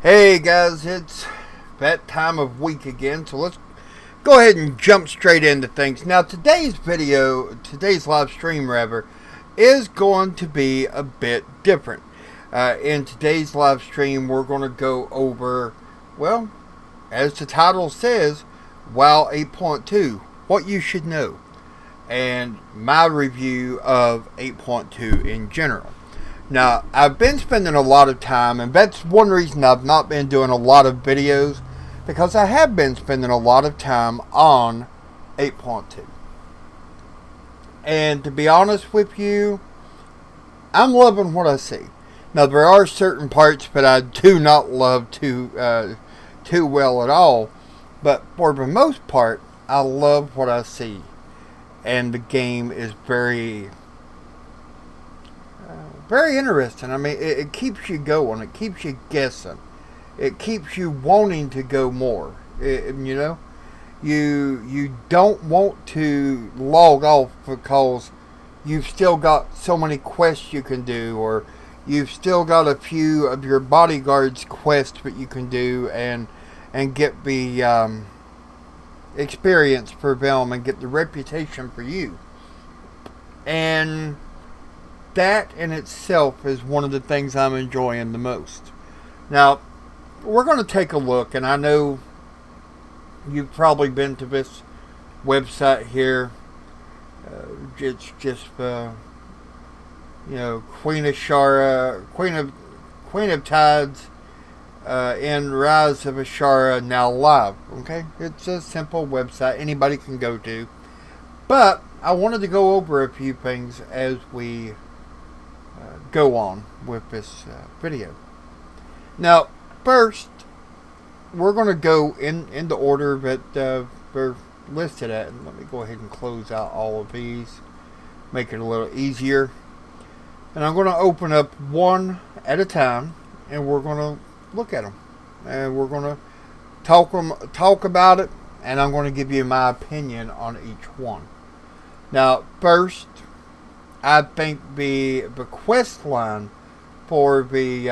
Hey guys, it's that time of week again, so let's go ahead and jump straight into things. Now today's live stream rather, is going to be a bit different. In today's live stream we're going to go over, well, as the title says, WoW 8.2, what you should know, and my review of 8.2 in general. Now, I've been spending a lot of time, and that's one reason I've not been doing a lot of videos, because I have been spending a lot of time on 8.2. And to be honest with you, I'm loving what I see. Now, there are certain parts that I do not love too well at all, but for the most part, I love what I see. And the game is very interesting. I mean, it keeps you going. It keeps you guessing. It keeps you wanting to go more. You don't want to log off because you've still got so many quests you can do, or you've still got a few of your bodyguards quests that you can do and get the experience for them and get the reputation for you. And that in itself is one of the things I'm enjoying the most. Now, we're going to take a look, and I know you've probably been to this website here. It's just Queen of Shara, Queen of Tides, in Rise of Ashara now live. Okay, it's a simple website anybody can go to, but I wanted to go over a few things as we go on with this video. Now, first, we're going to go in the order that they're listed at. And let me go ahead and close out all of these, make it a little easier. And I'm going to open up one at a time, and we're going to look at them, and we're going to talk about it, and I'm going to give you my opinion on each one. Now, first, I think the quest line for the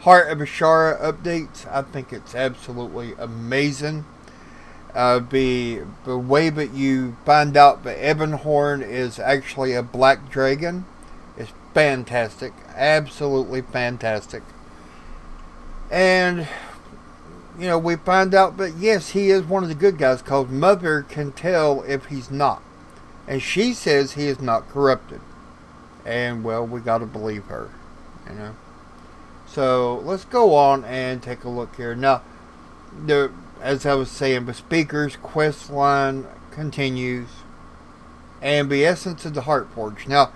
Heart of Ashara updates, I think it's absolutely amazing. The way that you find out the Ebonhorn is actually a black dragon is fantastic, absolutely fantastic. And we find out that yes, he is one of the good guys, because Mother can tell if he's not. And she says he is not corrupted. And, well, we got to believe her, So, let's go on and take a look here. Now, as I was saying, the Speaker's quest line continues. And the Essence of the Heartforge. Now,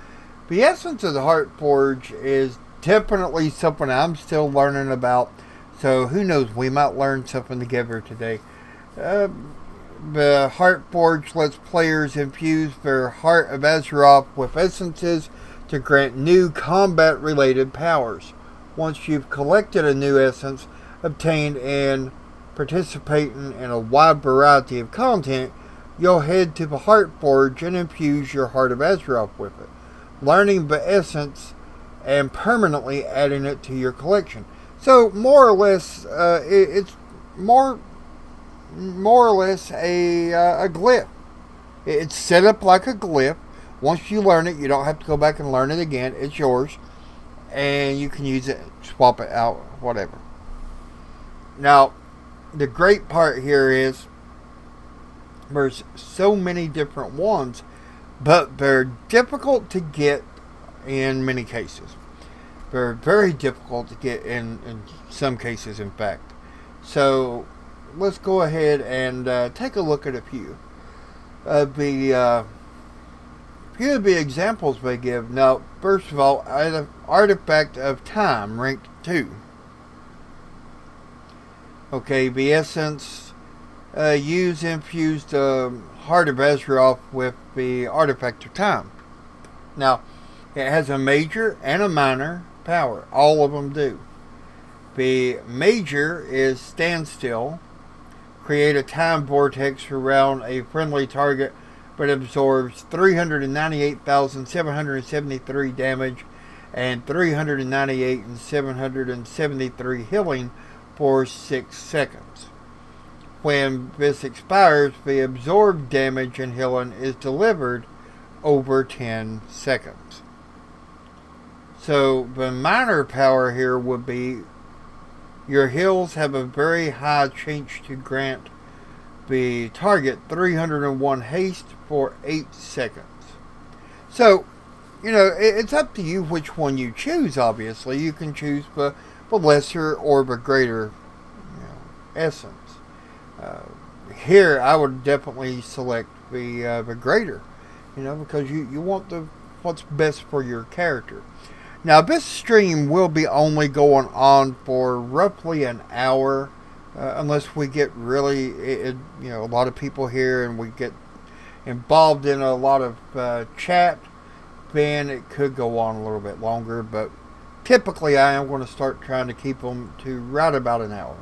the Essence of the Heartforge is definitely something I'm still learning about. So, who knows, we might learn something together today. The Heartforge lets players infuse their Heart of Azeroth with essences to grant new combat-related powers. Once you've collected a new essence, obtained and participating in a wide variety of content, you'll head to the Heartforge and infuse your Heart of Azeroth with it, learning the essence and permanently adding it to your collection. So, more or less, it's more or less a glyph. It's set up like a glyph. Once you learn it, you don't have to go back and learn it again. It's yours, and you can use it, swap it out, whatever. Now, the great part here is there's so many different ones, but they're difficult to get in many cases. They're very difficult to get in some cases, in fact. So, let's go ahead and take a look at a few of the examples they give. Now, first of all, Artifact of Time, ranked 2. Okay, the essence infused Heart of Azeroth with the Artifact of Time. Now, it has a major and a minor power. All of them do. The major is Standstill. Create a time vortex around a friendly target but absorbs 398,773 damage and 398,773 healing for 6 seconds. When this expires, the absorbed damage and healing is delivered over 10 seconds. So the minor power here would be your heals have a very high chance to grant the target 301 haste for 8 seconds. So, it's up to you which one you choose, obviously. You can choose the lesser or the greater essence. Here, I would definitely select the greater, because you want what's best for your character. Now, this stream will be only going on for roughly an hour, unless we get really, a lot of people here and we get involved in a lot of chat. Then it could go on a little bit longer, but typically I am going to start trying to keep them to right about an hour.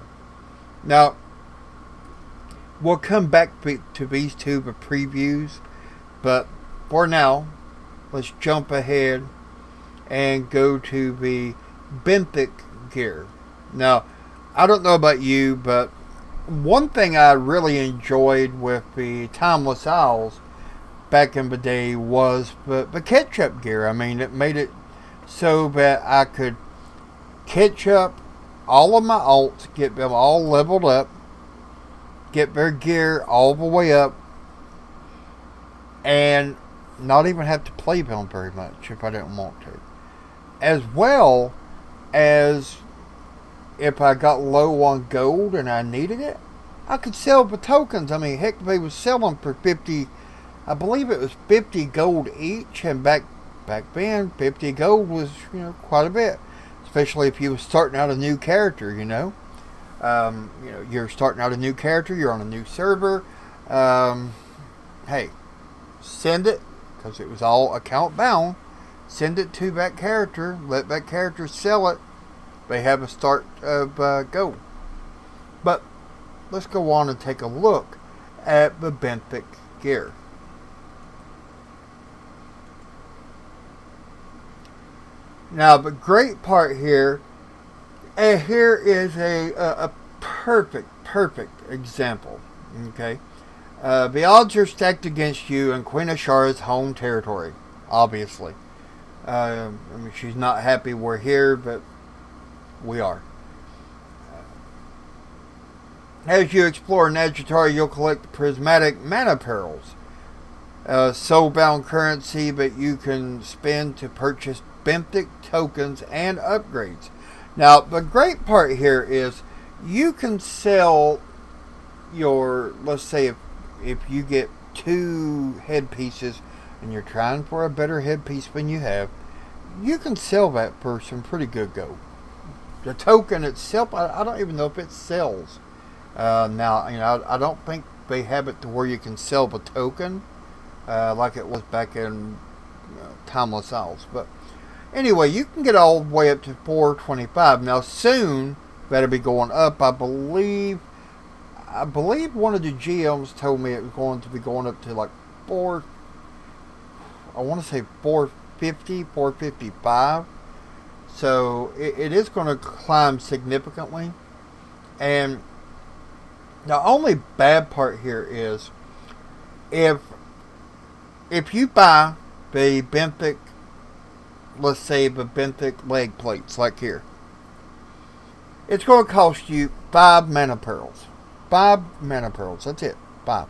Now, we'll come back to these two previews, but for now, let's jump ahead and go to the Benthic gear. Now, I don't know about you, but one thing I really enjoyed with the Timeless Isles back in the day was the catch-up gear. I mean, it made it so that I could catch up all of my alts, get them all leveled up, get their gear all the way up, and not even have to play them very much if I didn't want to. As well as if I got low on gold and I needed it, I could sell the tokens. I mean, heck, they was selling for 50, I believe it was 50 gold each, and back then 50 gold was quite a bit, especially if you was starting out a new character. You're starting out a new character, you're on a new server. Hey, send it, because it was all account bound. Send it to that character, let that character sell it. They have a start of gold. But let's go on and take a look at the Benthic gear. Now, the great part here, and here is a perfect example. Okay, the odds are stacked against you in Queen Ashara's home territory. Obviously, I mean, she's not happy we're here, but we are. As you explore Addon, you'll collect prismatic mana pearls, soulbound currency that you can spend to purchase Benthic tokens and upgrades. Now, the great part here is you can sell your, let's say if you get 2 headpieces and you're trying for a better headpiece than you have, you can sell that for some pretty good gold. The token itself, I don't even know if it sells. Now, I don't think they have it to where you can sell the token like it was back in Timeless Isles. But anyway, you can get all the way up to 425. Now, soon that'll be going up. I believe one of the GMs told me it was going to be going up to like 450, 455. So it is going to climb significantly. And the only bad part here is if you buy the Benthic, let's say the Benthic leg plates like here, it's going to cost you 5 mana pearls. 5 mana pearls, that's it, 5.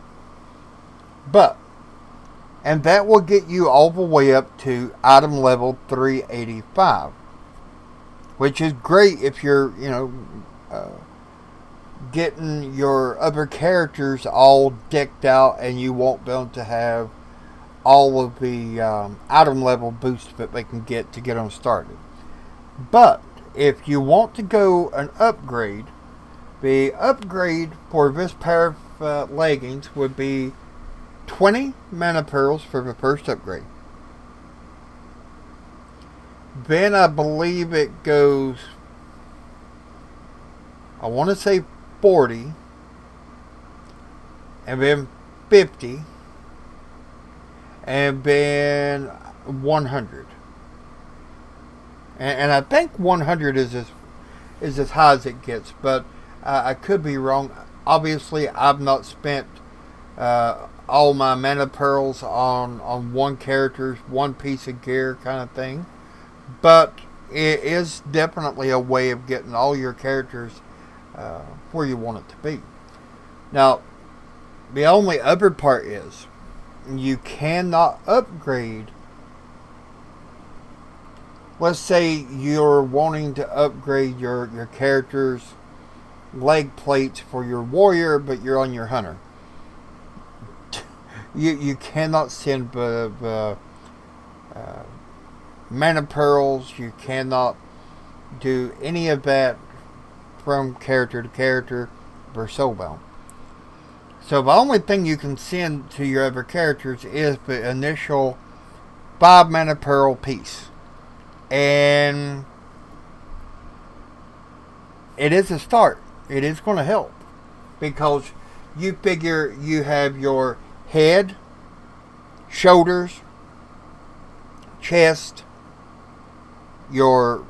And that will get you all the way up to item level 385. Which is great if you're, getting your other characters all decked out and you want them to have all of the item level boosts that they can get to get them started. But if you want to go an upgrade, the upgrade for this pair of leggings would be 20 mana pearls for the first upgrade. Then I believe it goes, I want to say 40, and then 50, and been 100. And I think 100 is as high as it gets, but I could be wrong. Obviously, I've not spent all my mana pearls on one character's one piece of gear kind of thing, but it is definitely a way of getting all your characters where you want it to be. Now, the only other part is you cannot upgrade. Let's say you're wanting to upgrade your character's leg plates for your warrior, but you're on your hunter. You cannot send mana pearls. You cannot do any of that from character to character for soulbound. So the only thing you can send to your other characters is the initial 5 mana pearl piece. And it is a start. It is going to help. Because you figure you have your head, shoulders, chest, your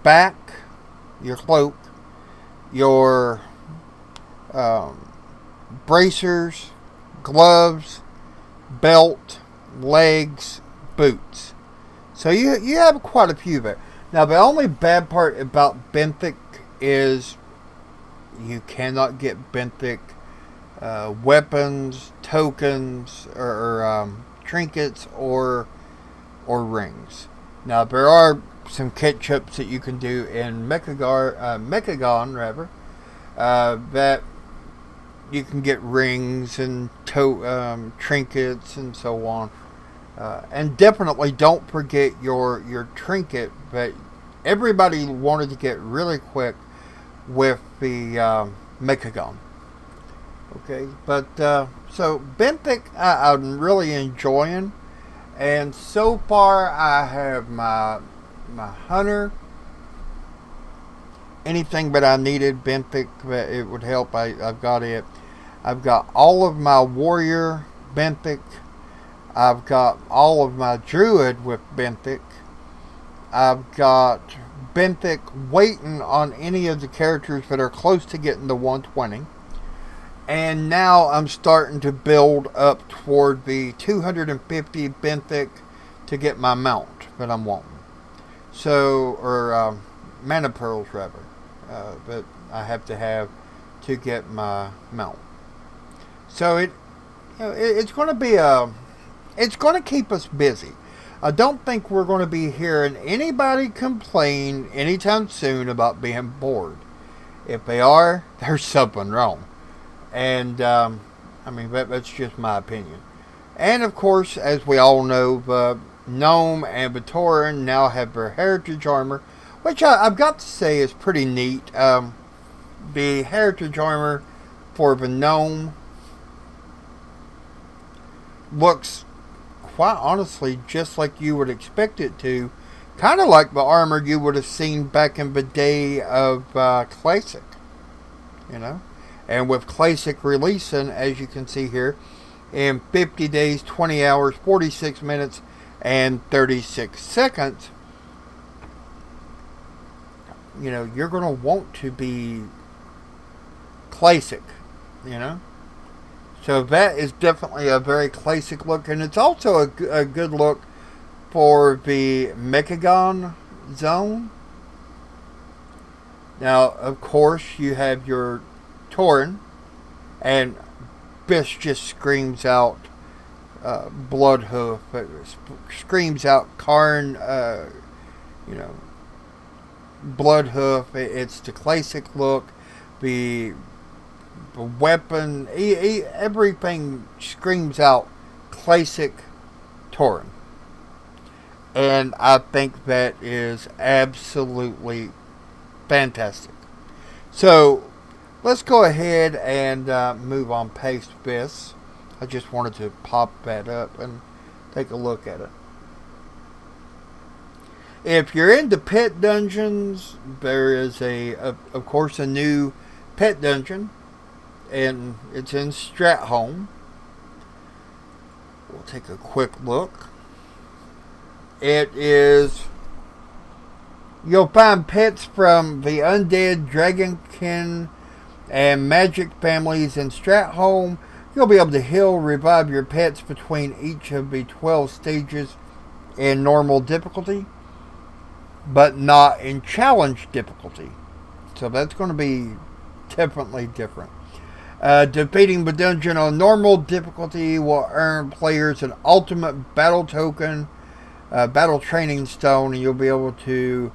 back, your cloak, your bracers, gloves, belt, legs, boots. So you have quite a few there. Now, the only bad part about Benthic is you cannot get Benthic weapons, tokens, or trinkets, or rings. Now, there are some catch-ups that you can do in Mechagon, that you can get rings and trinkets and so on. And definitely don't forget your trinket, but everybody wanted to get really quick with the Mechagon. Okay, but so Benthic I'm really enjoying, and so far I have my hunter. Anything that I needed Benthic that it would help, I've got it. I've got all of my warrior Benthic. I've got all of my druid with Benthic. I've got Benthic waiting on any of the characters that are close to getting to 120. And now I'm starting to build up toward the 250 Benthic to get my mount that I'm wanting. So, or mana pearls rather, that I have to have to get my mount. So it's going to be it's going to keep us busy. I don't think we're going to be hearing anybody complain anytime soon about being bored. If they are, there's something wrong. And, I mean, that's just my opinion. And, of course, as we all know, the Gnome and the Tauren now have their heritage armor, which I've got to say is pretty neat. The heritage armor for the Gnome looks, quite honestly, just like you would expect it to. Kind of like the armor you would have seen back in the day of Classic. You know? And with Classic releasing, as you can see here, in 50 days, 20 hours, 46 minutes, and 36 seconds, you know, you're going to want to be Classic, you know? So that is definitely a very Classic look, and it's also a good look for the Mechagon zone. Now, of course, you have your Tauren, and this just screams out Bloodhoof. It screams out Karn, you know, Bloodhoof. It's the Classic look. The weapon, everything screams out Classic Tauren. And I think that is absolutely fantastic. So, let's go ahead and move on past this. I just wanted to pop that up and take a look at it. If you're into pet dungeons, there is of course, a new pet dungeon, and it's in Stratholme. We'll take a quick look. It is... You'll find pets from the undead, dragonkin, and magic families in Stratholme. You'll be able to heal, revive your pets between each of the 12 stages in normal difficulty, but not in challenge difficulty. So that's going to be definitely different. Defeating the dungeon on normal difficulty will earn players an ultimate battle token, battle training stone, and you'll be able to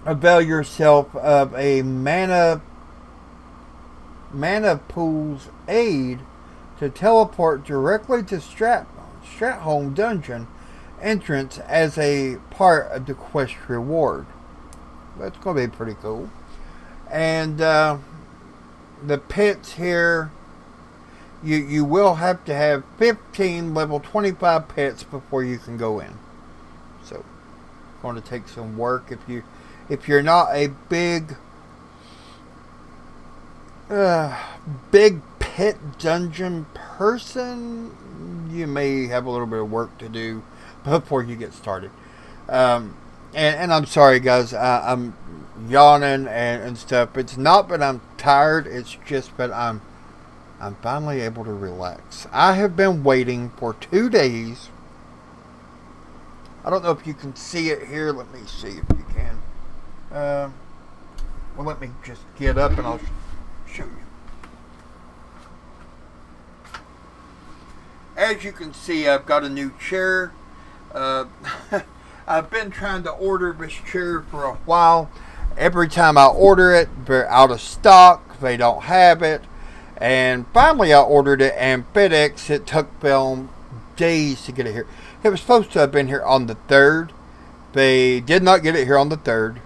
avail yourself of a mana pool's aid to teleport directly to Stratholme dungeon entrance as a part of the quest reward. That's going to be pretty cool. And the pets here, you will have to have 15 level 25 pets before you can go in. So it's going to take some work. If you're not a big pet dungeon person, you may have a little bit of work to do before you get started. And I'm sorry, guys. I'm yawning and stuff. It's not that I'm tired. It's just that I'm finally able to relax. I have been waiting for 2 days. I don't know if you can see it here. Let me see if you can. Well, let me just get up and I'll show you. As you can see, I've got a new chair. I've been trying to order this chair for a while. Every time I order it, they're out of stock. They don't have it. And finally I ordered it, and FedEx, it took them days to get it here. It was supposed to have been here on the 3rd. They did not get it here on the 3rd.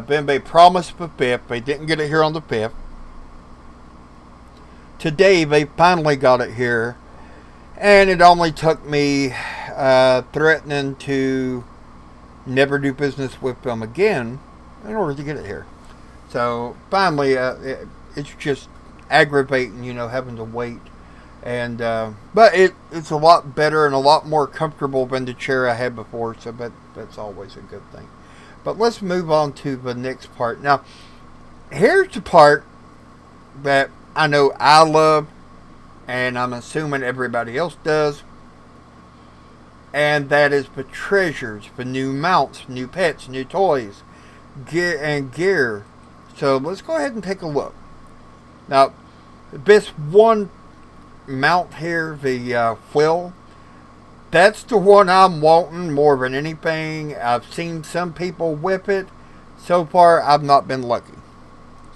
Then they promised the 5th. They didn't get it here on the 5th. Today they finally got it here. And it only took me threatening to never do business with them again in order to get it here. So finally, it's just aggravating, having to wait. And but it's a lot better and a lot more comfortable than the chair I had before. So that's always a good thing. But let's move on to the next part. Now, here's the part that I know I love, and I'm assuming everybody else does. And that is the treasures, the new mounts, new pets, new toys, gear. So let's go ahead and take a look. Now, this one mount here, the Quill, that's the one I'm wanting more than anything. I've seen some people whip it. So far, I've not been lucky.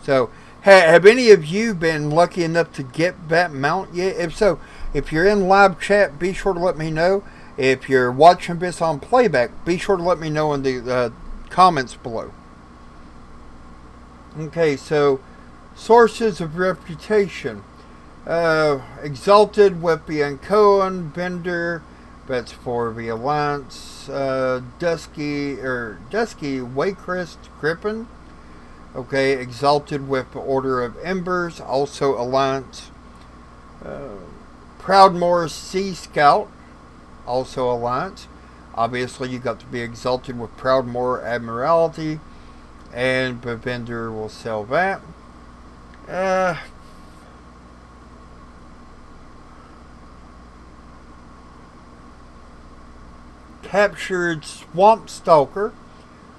So, have any of you been lucky enough to get that mount yet? If so, if you're in live chat, be sure to let me know. If you're watching this on playback, be sure to let me know in the comments below. Okay, so sources of reputation. Exalted with the Ankoan vendor. That's for the Alliance. Dusky Waycrest Griffin. Okay, Exalted with the Order of Embers, also Alliance. Proudmoore Sea Scout, also Alliance. Obviously, you got to be exalted with Proudmoore Admiralty, and the vendor will sell that. Captured Swamp Stalker,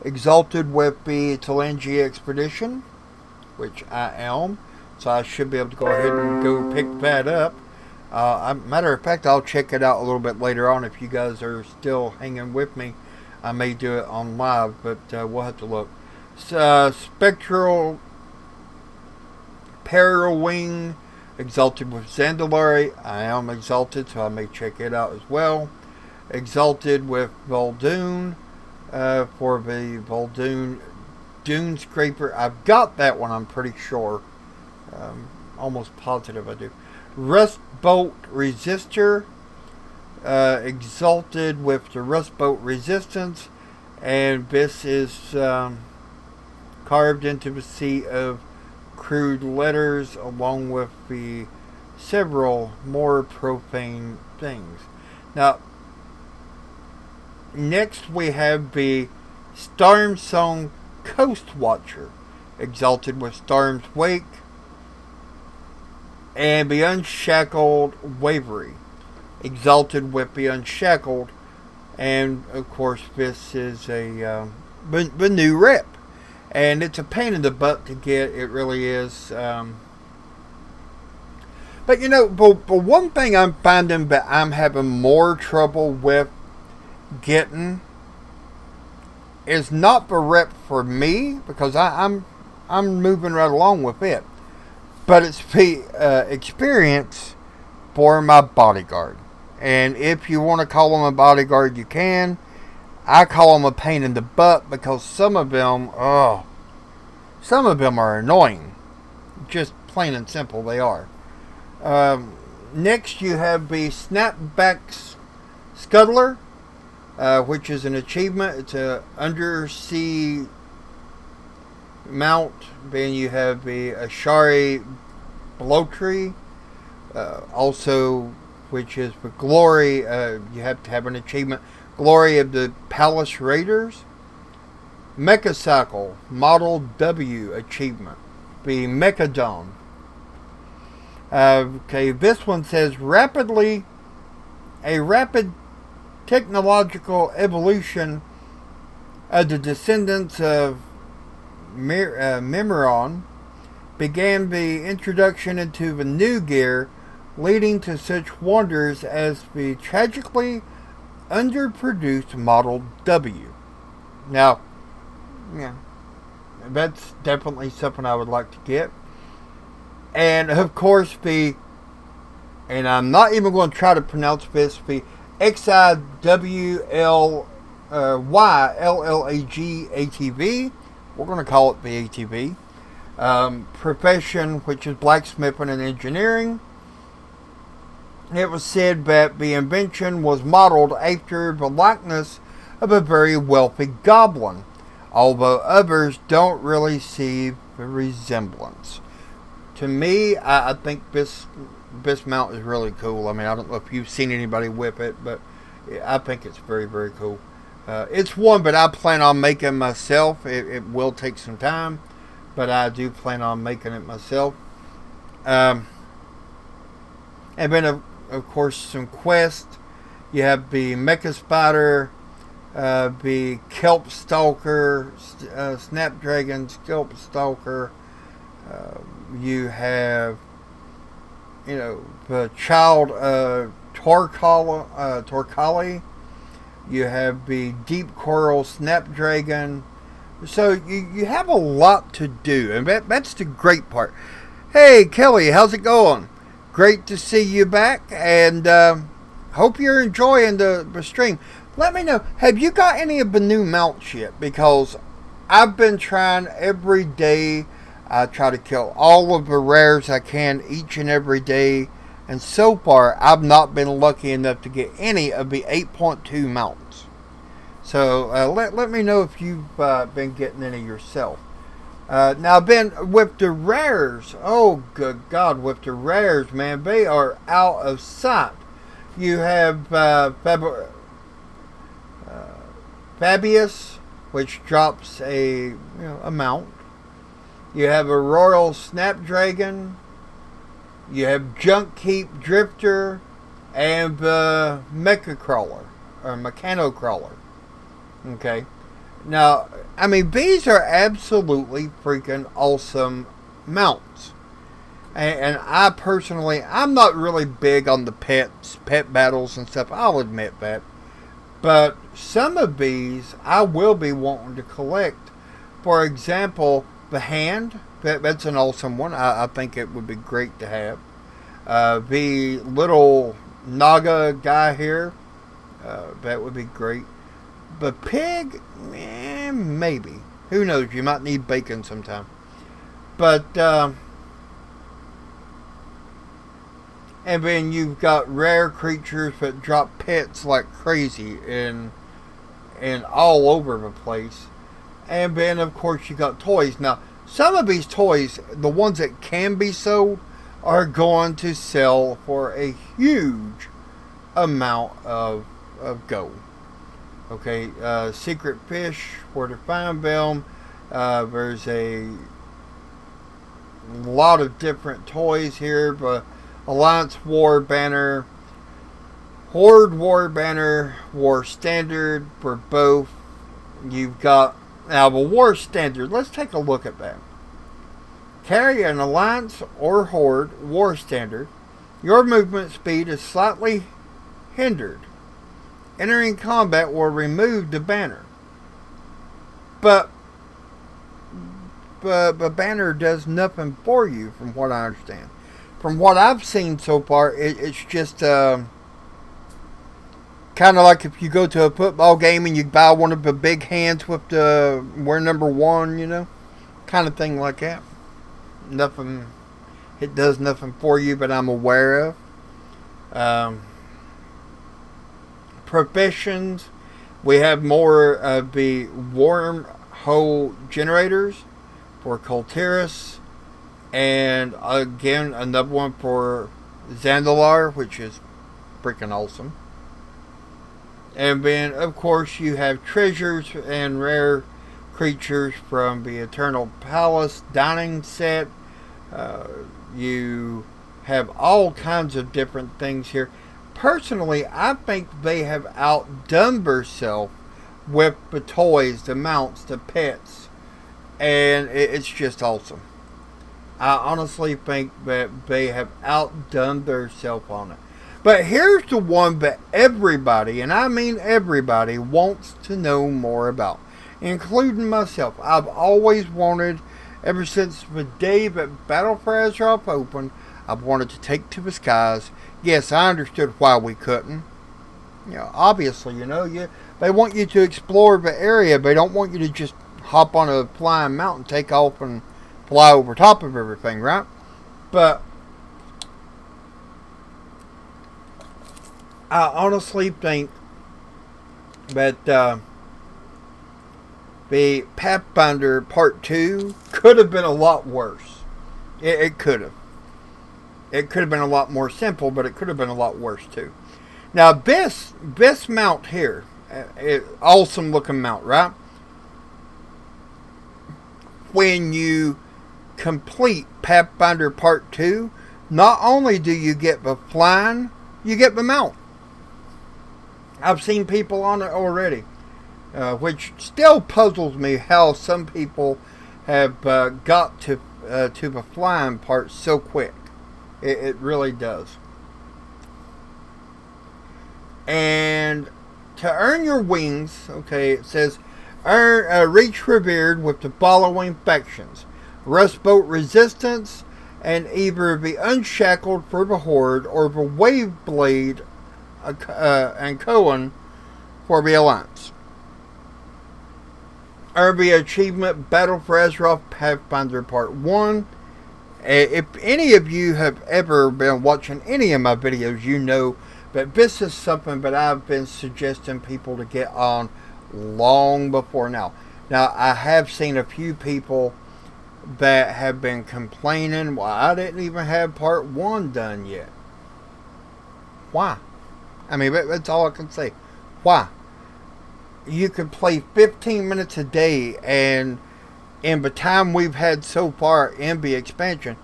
exalted with the Talangi Expedition, which I am, so I should be able to go ahead and go pick that up. Matter of fact, I'll check it out a little bit later on. If you guys are still hanging with me, I may do it on live, but we'll have to look. Spectral Periwing, exalted with Zandalari. I am exalted, so I may check it out as well. Exalted with Voldoon, for the Voldoon Dune Scraper. I've got that one, I'm pretty sure. Almost positive I do. Rustbolt Resistor, exalted with the Rustbolt Resistance, and this is carved into the sea of crude letters, along with the several more profane things. Now, next we have the Stormsong Coast Watcher, exalted with Storm's Wake, and the Unshackled Wavery, exalted with the Unshackled, and of course this is the new rep, and it's a pain in the butt to get. It really is. But one thing I'm finding that I'm having more trouble with getting is not the rep for me, because I'm moving right along with it, but it's the experience for my bodyguard. And if you want to call them a bodyguard, you can. I call them a pain in the butt because some of them are annoying. Just plain and simple, they are. Next, you have the Snapback Scuttler, which is an achievement. It's a undersea mount. Then you have the Ashari Blowtree, also, which is the Glory. You have to have an achievement. Glory of the Palace Raiders. Mechacycle Model W achievement. The Mechadon. Okay, this one says a rapid technological evolution of the descendants of Mimeron began the introduction into the new gear, leading to such wonders as the tragically underproduced Model W. Now, yeah, that's definitely something I would like to get. And of course and I'm not even going to try to pronounce this, the XIWLYLLAG ATV. We're going to call it the ATV. Profession, which is blacksmithing and engineering. It was said that the invention was modeled after the likeness of a very wealthy goblin, although others don't really see the resemblance. To me, I think this mount is really cool. I mean, I don't know if you've seen anybody whip it, but I think it's very, very cool. It's one that I plan on making myself. It will take some time, but I do plan on making it myself. And then, of course, some quests. You have the Mecha Spider, the Kelp Stalker, Snapdragon Kelp Stalker. You have, the Child Torcali. You have the Deep Coral Snapdragon. So you have a lot to do, and that's the great part. Hey, Kelly, how's it going? Great to see you back, and hope you're enjoying the stream. Let me know, have you got any of the new mounts yet? Because I've been trying every day. I try to kill all of the rares I can each and every day. And so far, I've not been lucky enough to get any of the 8.2 mounts. So let me know if you've been getting any yourself. Now, Ben, with the rares, oh, good God, with the rares, man, they are out of sight. You have Fabius, which drops a mount. You have a Royal Snapdragon. You have Junk Keep Drifter and the Mecha Crawler or Mechano Crawler. Okay. Now, I mean, these are absolutely freaking awesome mounts. And I personally, I'm not really big on the pet battles and stuff. I'll admit that. But some of these I will be wanting to collect. For example, the hand, that's an awesome one. I think it would be great to have. The little Naga guy here, that would be great. The pig, maybe. Who knows? You might need bacon sometime. But, and then you've got rare creatures that drop pets like crazy and all over the place. And then, of course, you got toys. Now, some of these toys, the ones that can be sold, are going to sell for a huge amount of gold. Okay, secret fish, where to find them. There's a lot of different toys here, but Alliance War Banner, Horde War Banner, War Standard for both. You've got now the War Standard. Let's take a look at that. Carry an Alliance or Horde War Standard. Your movement speed is slightly hindered. Entering combat will remove the banner. But banner does nothing for you, from what I understand. From what I've seen so far, it's just kind of like if you go to a football game and you buy one of the big hands with the wear number 1, you know, kind of thing like that. Nothing. It does nothing for you, but I'm aware of. Professions. We have more of the wormhole generators for Colteris, and again another one for Zandalar, which is freaking awesome. And then of course you have treasures and rare creatures from the Eternal Palace dining set. You have all kinds of different things here. Personally, I think they have outdone themselves with the toys, the mounts, the pets, and it's just awesome. I honestly think that they have outdone themselves on it. But here's the one that everybody, and I mean everybody, wants to know more about, including myself. I've always wanted, ever since the day that Battle for Azeroth opened, I've wanted to take to the skies. Yes, I understood why we couldn't. You know, obviously, they want you to explore the area. They don't want you to just hop on a flying mountain, take off, and fly over top of everything, right? But I honestly think that the Pathfinder Part 2 could have been a lot worse. It could have. It could have been a lot more simple, but it could have been a lot worse too. Now this mount here, awesome looking mount, right? When you complete Pathfinder Part 2, not only do you get the flying, you get the mount. I've seen people on it already, which still puzzles me how some people have got to the flying part so quick. It really does. And to earn your wings, okay, it says reach revered with the following factions: Rustboat Resistance, and either the Unshackled for the Horde or the Waveblade and Cohen for the Alliance. Earn the achievement Battle for Azeroth Pathfinder Part 1. If any of you have ever been watching any of my videos, you know that this is something that I've been suggesting people to get on long before now. Now, I have seen a few people that have been complaining, well, I didn't even have Part 1 done yet. Why? I mean, that's all I can say. Why? You can play 15 minutes a day, and in the time we've had so far in the expansion,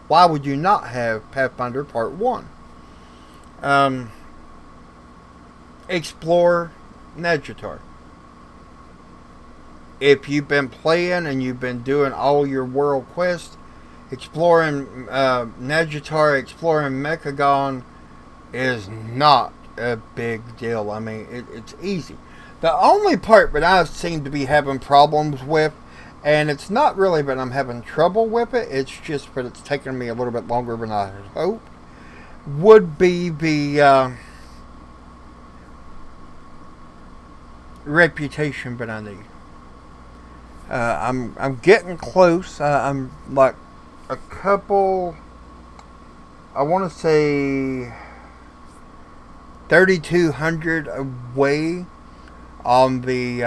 why would you not have Pathfinder Part 1? Explore Nadjatar. If you've been playing and you've been doing all your world quests, exploring Nadjatar, exploring Mechagon is not a big deal. I mean, it's easy. The only part that I seem to be having problems with, and it's not really that I'm having trouble with it, it's just that it's taking me a little bit longer than I had hoped, would be the reputation that I need. I'm getting close. I'm like a couple, I want to say 3,200 away on the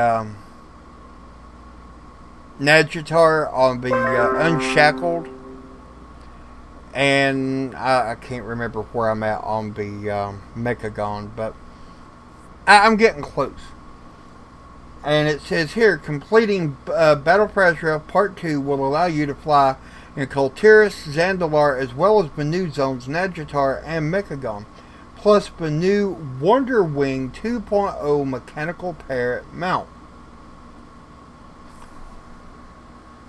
Nadjatar, on the Unshackled, and I can't remember where I'm at on the Mechagon, but I'm getting close. And it says here, completing Battle Pressure Part 2 will allow you to fly in Kultiris, Zandalar, as well as Benu Zones, Nadjatar, and Mechagon, plus Benu Wonder Wing 2.0 Mechanical Parrot Mount.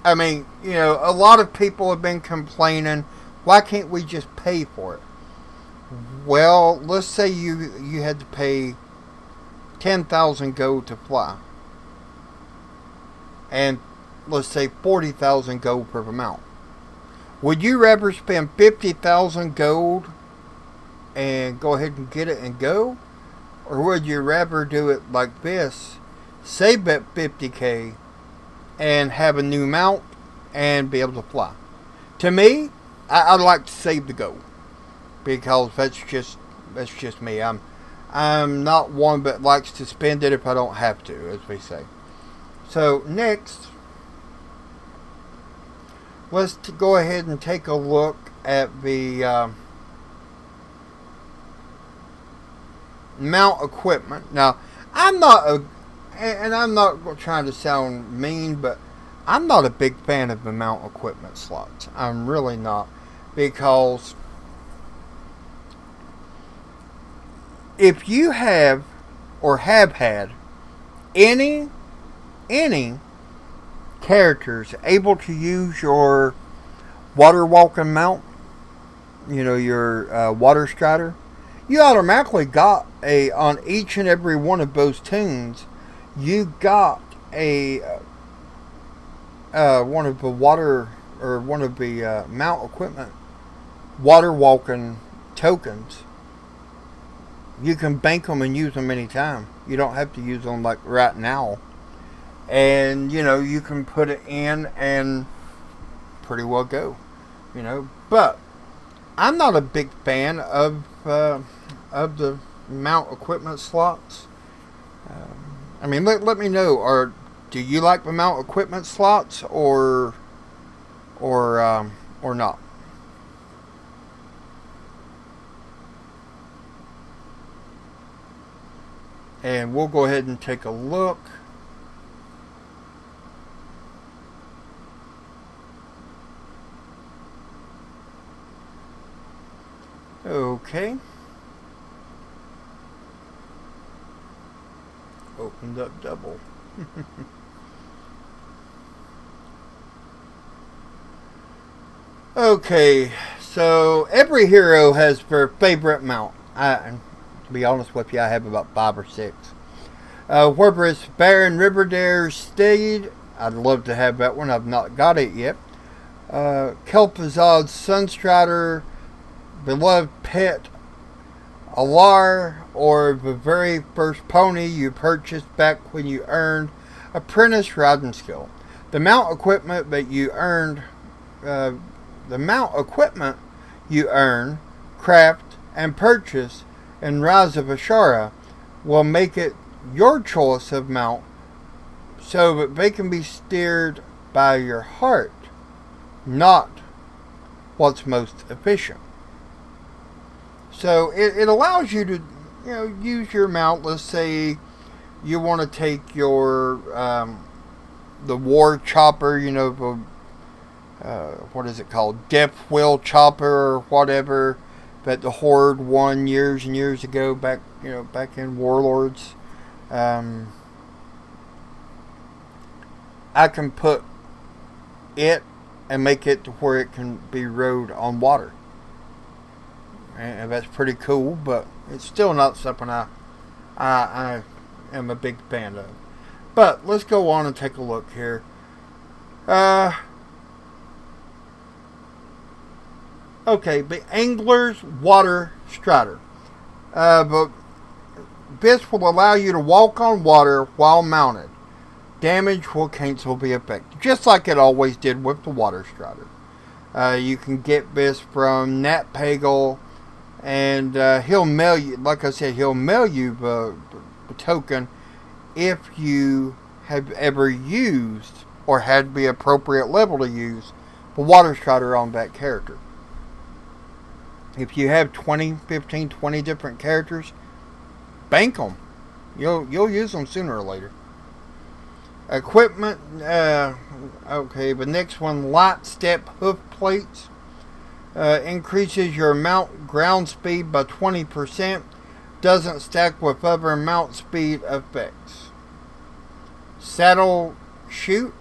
I mean, you know, a lot of people have been complaining, why can't we just pay for it? Well, let's say you had to pay 10,000 gold to fly. And let's say 40,000 gold per mount. Would you rather spend 50,000 gold and go ahead and get it and go? Or would you rather do it like this, save that 50k and have a new mount and be able to fly? To me, I'd like to save the gold, because that's just me. I'm not one that likes to spend it if I don't have to, as we say. So next, let's go ahead and take a look at the mount equipment. Now, I'm not trying to sound mean, but I'm not a big fan of the mount equipment slots. I'm really not, because if you have or have had any characters able to use your water walking mount, you know, your water strider, you automatically got on each and every one of those tunes, you got one of the water, or one of the mount equipment water walking tokens. You can bank them and use them anytime. You don't have to use them like right now. And, you know, you can put it in and pretty well go. You know, but I'm not a big fan of the mount equipment slots. I mean, let me know. Or do you like the mount equipment slots, or not? And we'll go ahead and take a look. Okay. Opened up double. Okay, so every hero has their favorite mount. To be honest with you, I have about 5 or 6. Whether it's Baron Riverdare's Steed, I'd love to have that one. I've not got it yet. Kel'Thuzad's Sunstrider, beloved pet Alar, or the very first pony you purchased back when you earned apprentice riding skill. The mount equipment that you earned, craft, and purchase in Rise of Ashara will make it your choice of mount, so that they can be steered by your heart, not what's most efficient. So it allows you to, you know, use your mount. Let's say you want to take your the war chopper, you know, what is it called, Death Wheel chopper or whatever, that the Horde won years and years ago, back in Warlords. I can put it and make it to where it can be rode on water. And that's pretty cool, but it's still not something I am a big fan of. But let's go on and take a look here. Okay, the Angler's Water Strider. But this will allow you to walk on water while mounted. Damage will cancel the effect, just like it always did with the Water Strider. You can get this from Nat Pagal, and he'll mail you, like I said, he'll mail you the token if you have ever used or had the appropriate level to use the Water Strider on that character. If you have 20, 15, 20 different characters, bank them. You'll use them sooner or later. Equipment, okay, the next one, light step hoof plates. Increases your mount ground speed by 20%. Doesn't stack with other mount speed effects. Saddle chute.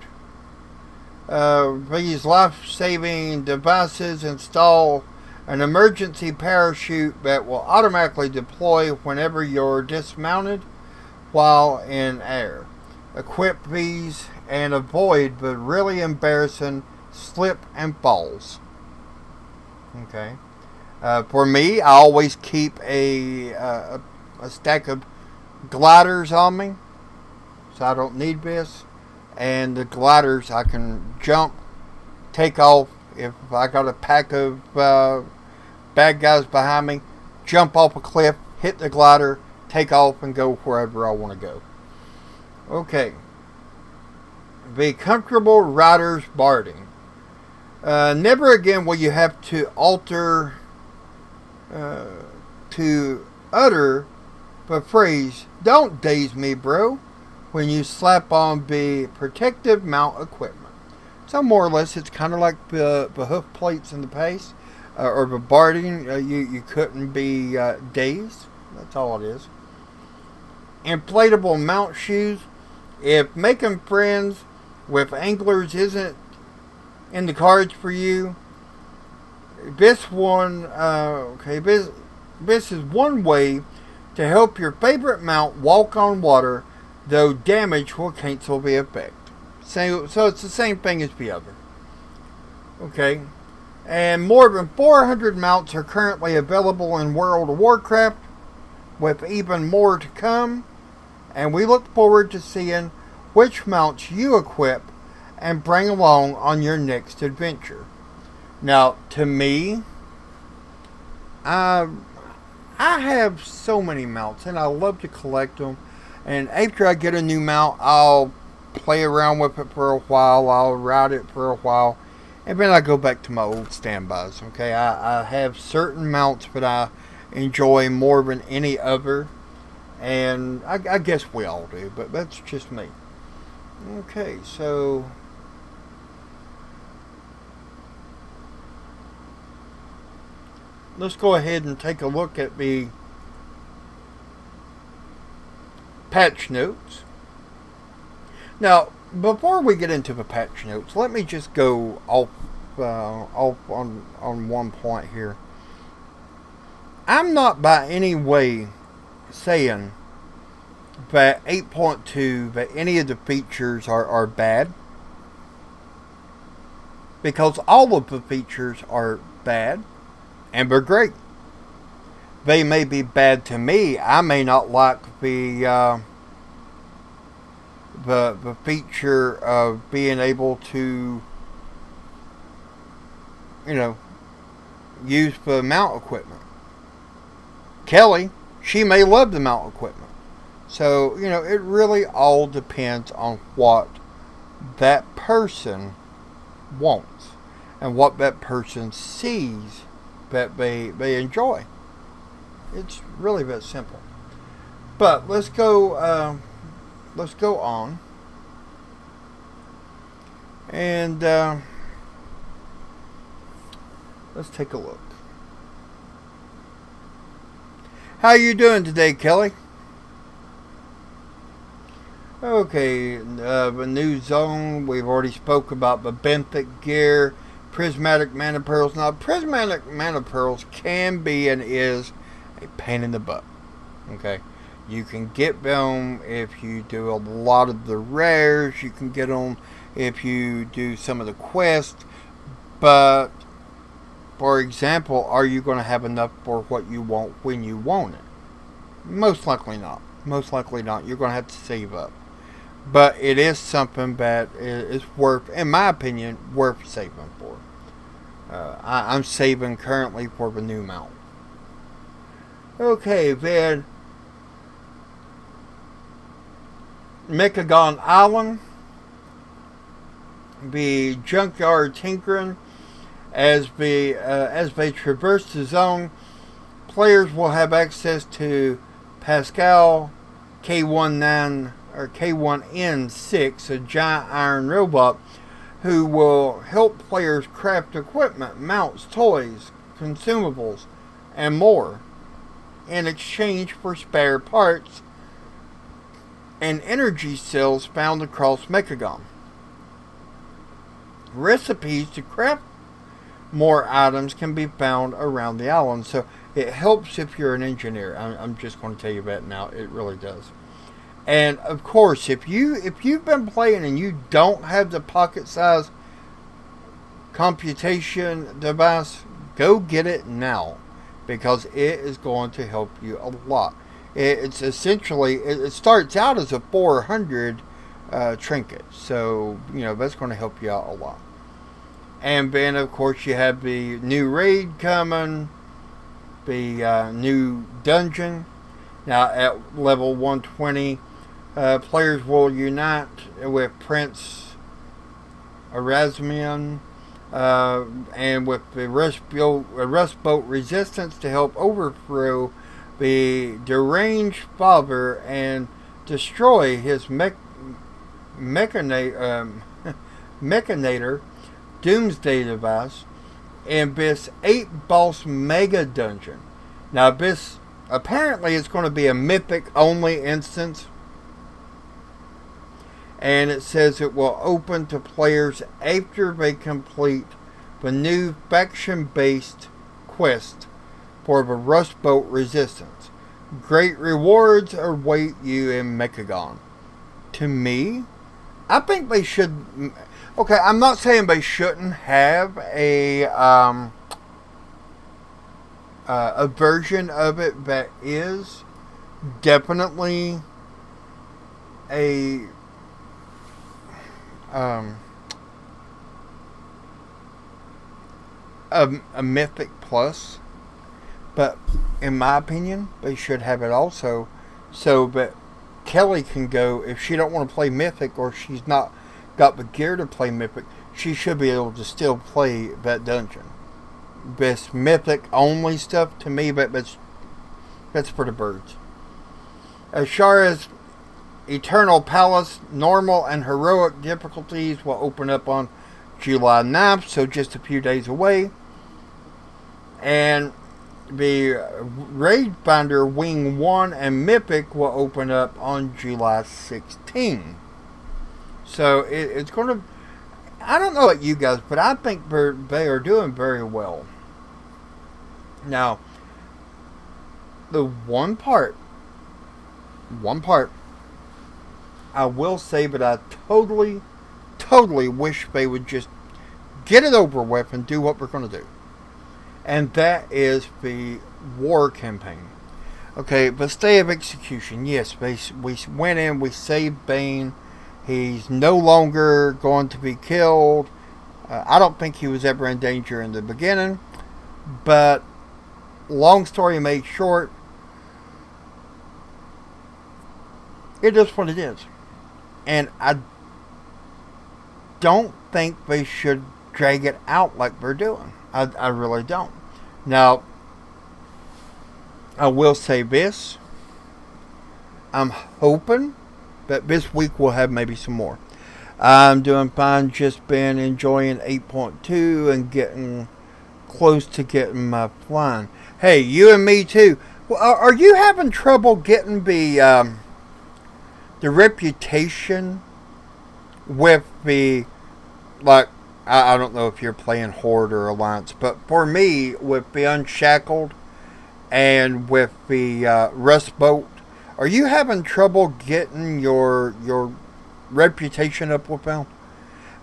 These life-saving devices install an emergency parachute that will automatically deploy whenever you're dismounted while in air. Equip these and avoid the really embarrassing slip and falls. Okay. For me, I always keep a stack of gliders on me, so I don't need this. And the gliders, I can jump, take off. If I got a pack of bad guys behind me, jump off a cliff, hit the glider, take off, and go wherever I want to go. Okay. The comfortable rider's barding. Never again will you have to alter to utter the phrase, "Don't daze me, bro," when you slap on the protective mount equipment. So more or less, it's kind of like the hoof plates in the pace, or the barding. You couldn't be dazed. That's all it is. Inflatable mount shoes. If making friends with anglers isn't in the cards for you, this one, this is one way to help your favorite mount walk on water, though damage will cancel the effect. So it's the same thing as the other. Okay. And more than 400 mounts are currently available in World of Warcraft, with even more to come. And we look forward to seeing which mounts you equip and bring along on your next adventure. Now, to me, I have so many mounts, and I love to collect them. And after I get a new mount, I'll play around with it for a while. I'll ride it for a while, and then I go back to my old standbys. Okay, I have certain mounts that I enjoy more than any other, and I guess we all do, but that's just me. Okay, so let's go ahead and take a look at the patch notes. Now, before we get into the patch notes, let me just go off on one point here. I'm not by any way saying that 8.2, that any of the features are bad, because all of the features are bad and they're great. They may be bad to me. I may not like the feature of being able to, use the mount equipment. Kelly, she may love the mount equipment. So, it really all depends on what that person wants and what that person sees that they enjoy. It's really that simple. But let's go on. And let's take a look. How you doing today, Kelly? Okay, the new zone, we've already spoke about the Benthic gear, prismatic mana pearls. Now, prismatic mana pearls can be and is a pain in the butt. Okay, you can get them if you do a lot of the rares. You can get them if you do some of the quests. But, for example, are you going to have enough for what you want when you want it? Most likely not. Most likely not. You're going to have to save up. But it is something that is worth, in my opinion, worth saving for. I'm saving currently for the new mount. Okay, then Mechagon Island, the Junkyard Tinkering. As they traverse the zone, players will have access to Pascal K19 or K1N6, a giant iron robot who will help players craft equipment, mounts, toys, consumables, and more in exchange for spare parts and energy cells found across Mechagon. Recipes to craft more items can be found around the island, so it helps if you're an engineer. I'm just going to tell you that now. It really does. And of course, if you've been playing and you don't have the pocket size computation device, go get it now, because it is going to help you a lot. It's essentially, it starts out as a 400 trinket, so that's going to help you out a lot. And then of course you have the new raid coming, the new dungeon. Now at level 120, players will unite with Prince Erasmian and with the Rust Boat Resistance to help overthrow the deranged father and destroy his mechanator Doomsday device in this 8-boss mega dungeon. Now this apparently is going to be a mythic only instance, and it says it will open to players after they complete the new faction-based quest for the Rust Boat Resistance. Great rewards await you in Mechagon. To me, I think they should. Okay, I'm not saying they shouldn't have a version of it that is definitely a Mythic Plus, but in my opinion, they should have it also, so that Kelly can go, if she don't want to play Mythic or she's not got the gear to play Mythic, she should be able to still play that dungeon. This Mythic only stuff, to me, that's for the birds. As far as Eternal Palace, normal and heroic difficulties will open up on July 9th, so just a few days away. And the Raid Finder Wing 1 and Mythic will open up on July 16th. So it's going to, I don't know about you guys, but I think they are doing very well. Now, the one part, I will say that I totally wish they would just get it over with and do what we're going to do. And that is the war campaign. Okay, the Stay of Execution. Yes, we went in, we saved Bane. He's no longer going to be killed. I don't think he was ever in danger in the beginning. But, long story made short, it is what it is. And I don't think they should drag it out like they're doing. I really don't. Now, I will say this. I'm hoping that this week we'll have maybe some more. I'm doing fine. Just been enjoying 8.2 and getting close to getting my flying. Hey, you and me too. Well, are you having trouble getting the reputation with the, like, I don't know if you're playing Horde or Alliance, but for me, with the Unshackled and with the Rust Boat, are you having trouble getting your reputation up with them?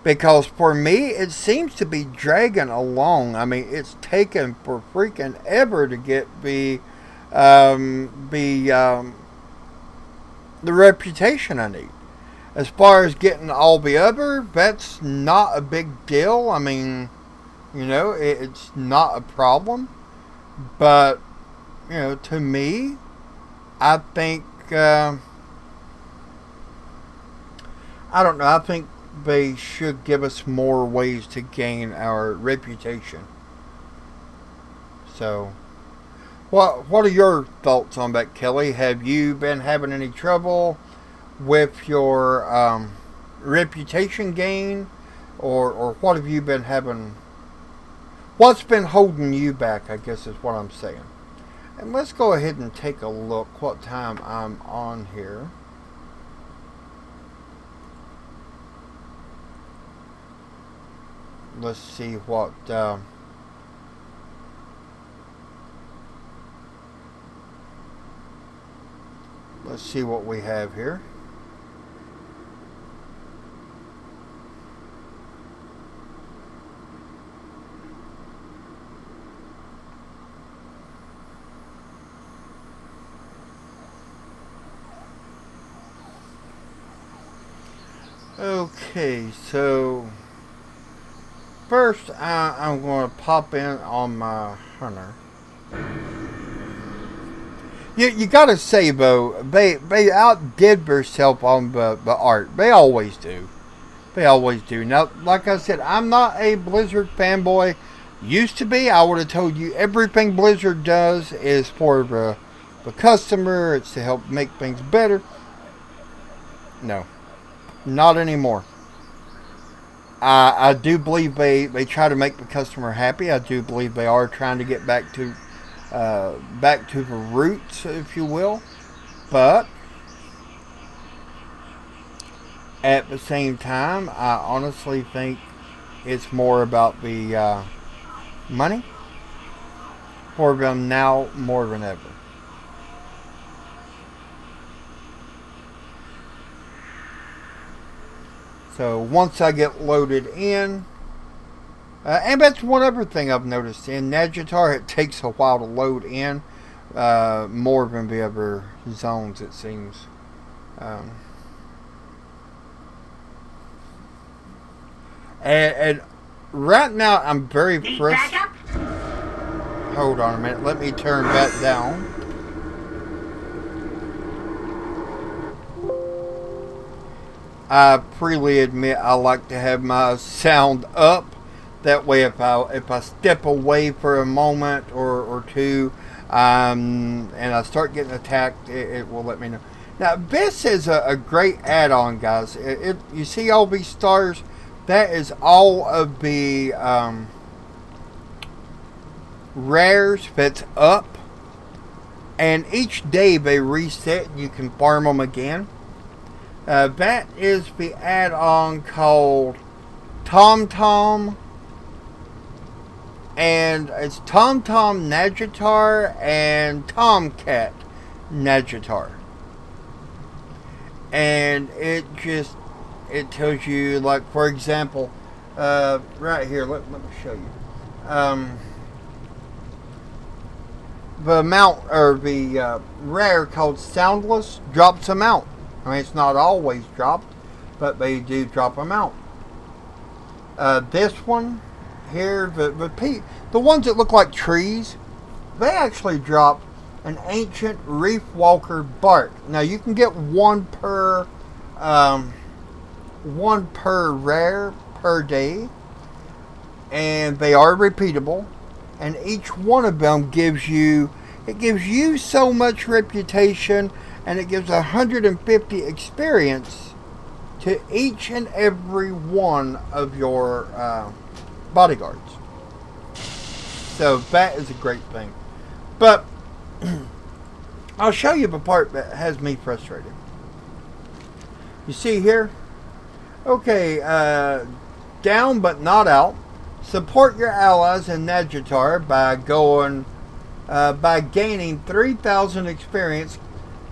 Because for me, it seems to be dragging along. I mean, it's taken for freaking ever to get the reputation I need. As far as getting all the other, that's not a big deal. I mean, it's not a problem. But, to me, I think, I don't know, I think they should give us more ways to gain our reputation. So, what are your thoughts on that, Kelly? Have you been having any trouble with your reputation gain, or what have you been having? What's been holding you back, I guess is what I'm saying. And let's go ahead and take a look what time I'm on here. Let's see what we have here. Okay, so first I'm going to pop in on my hunter. You gotta say, though, they outdid themselves on the art. They always do. They always do. Now, like I said, I'm not a Blizzard fanboy. Used to be. I would have told you everything Blizzard does is for the customer. It's to help make things better. No. Not anymore. I do believe they try to make the customer happy. I do believe they are trying to get back to the roots, if you will. But at the same time, I honestly think it's more about the money for them now more than ever. So once I get loaded in, and that's one other thing I've noticed in Nagitar, it takes a while to load in, more than the other zones, it seems. And right now I'm very frustrated. Hold on a minute, let me turn that down. I freely admit I like to have my sound up. That way, if I step away for a moment or two, and I start getting attacked, it will let me know. Now, this is a great add-on, guys. You see all these stars? That is all of the rares that's up. And each day they reset, and you can farm them again. That is the add-on called Tom Tom. And it's Tom Tom Nagitar and Tomcat Nagitar. And it tells you, like, for example, right here, let me show you. The mount, or the rare called Soundless, drops them out. I mean, it's not always dropped, but they do drop them out. This one here, the ones that look like trees, they actually drop an ancient reef walker bark. Now you can get one per rare per day, and they are repeatable. And each one of them gives you so much reputation, and it gives 150 experience to each and every one of your bodyguards. So that is a great thing. But I'll show you the part that has me frustrated. You see here? Okay, down but not out. Support your allies in Nagitar by gaining 3,000 experience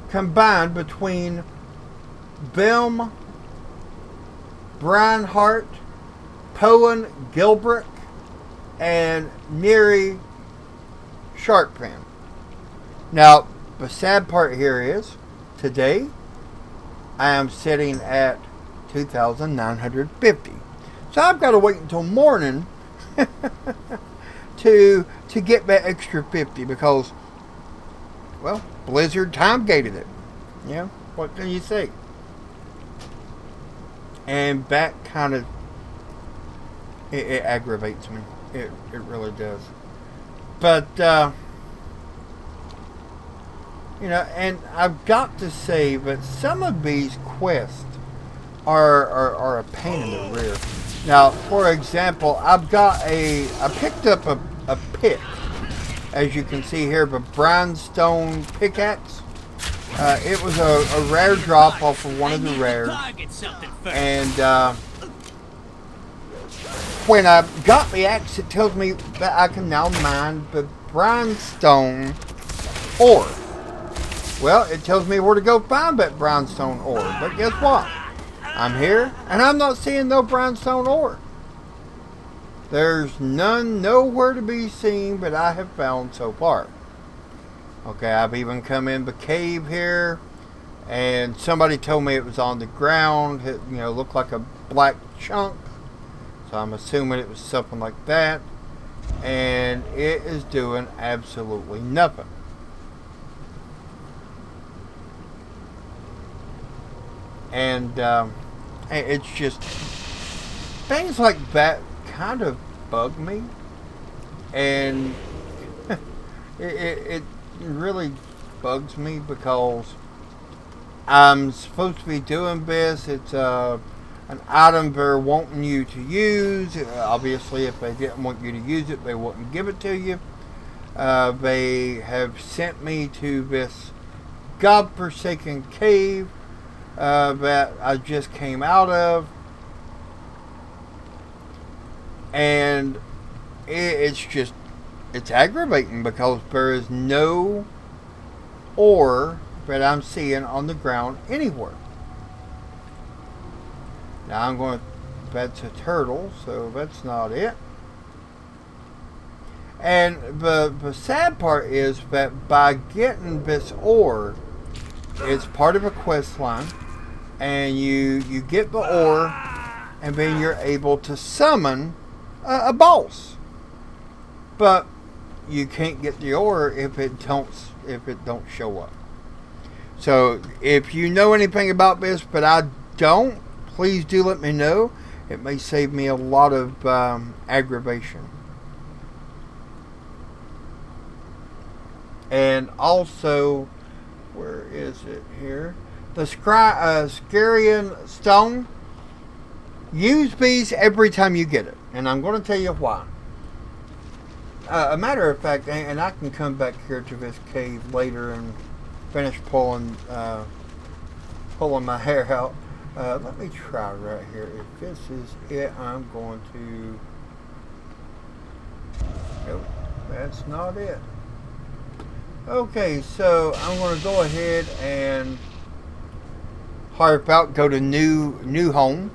combined between Vilm, Brianhart, Poen, Gilbrick, and Neri Sharkfin. Now, the sad part here is, today, I am sitting at 2,950. So I've got to wait until morning to get that extra 50 because, well, Blizzard time gated it. Yeah, what can you say? And that kind of, it aggravates me. It really does. But, you know, and I've got to say that some of these quests are a pain in the rear. Now, for example, I picked up a pick, as you can see here, the brownstone pickaxe. It was a rare drop off of one of the rares. And when I got the axe, it tells me that I can now mine the brownstone ore. Well, it tells me where to go find that brownstone ore. But guess what? I'm here, and I'm not seeing no brownstone ore. There's none nowhere to be seen that I have found so far. Okay, I've even come in the cave here, and somebody told me it was on the ground. It, you know, looked like a black chunk. So I'm assuming it was something like that. And it is doing absolutely nothing. And it's just things like that kind of bug me, and it really bugs me because I'm supposed to be doing this. It's an item they're wanting you to use. Obviously, if they didn't want you to use it, they wouldn't give it to you. They have sent me to this godforsaken cave that I just came out of, and it's aggravating because there is no ore that I'm seeing on the ground anywhere. Now that's a turtle, so that's not it. And the sad part is that by getting this ore, it's part of a quest line. And you get the ore, and then you're able to summon a boss. But you can't get the ore if it don't show up. So if you know anything about this, but I don't, please do let me know. It may save me a lot of aggravation. And also, where is it here? The Scarian Stone. Use these every time you get it. And I'm going to tell you why. A matter of fact, and I can come back here to this cave later and finish pulling my hair out. Let me try right here. If this is it, I'm going to... Nope, that's not it. Okay, so I'm going to go ahead and harp out, go to new home.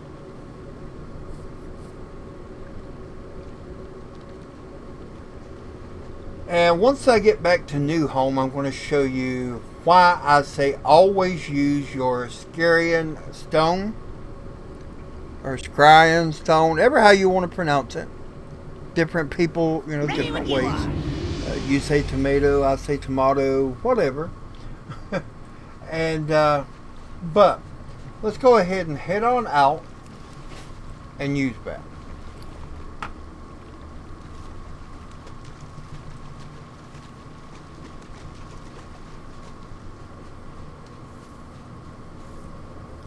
And once I get back to new home, I'm going to show you why I say always use your Scarian Stone or Scarian Stone, ever how you want to pronounce it. Different people, you know, different ways. You say tomato, I say tomato, whatever. And but let's go ahead and head on out and use that.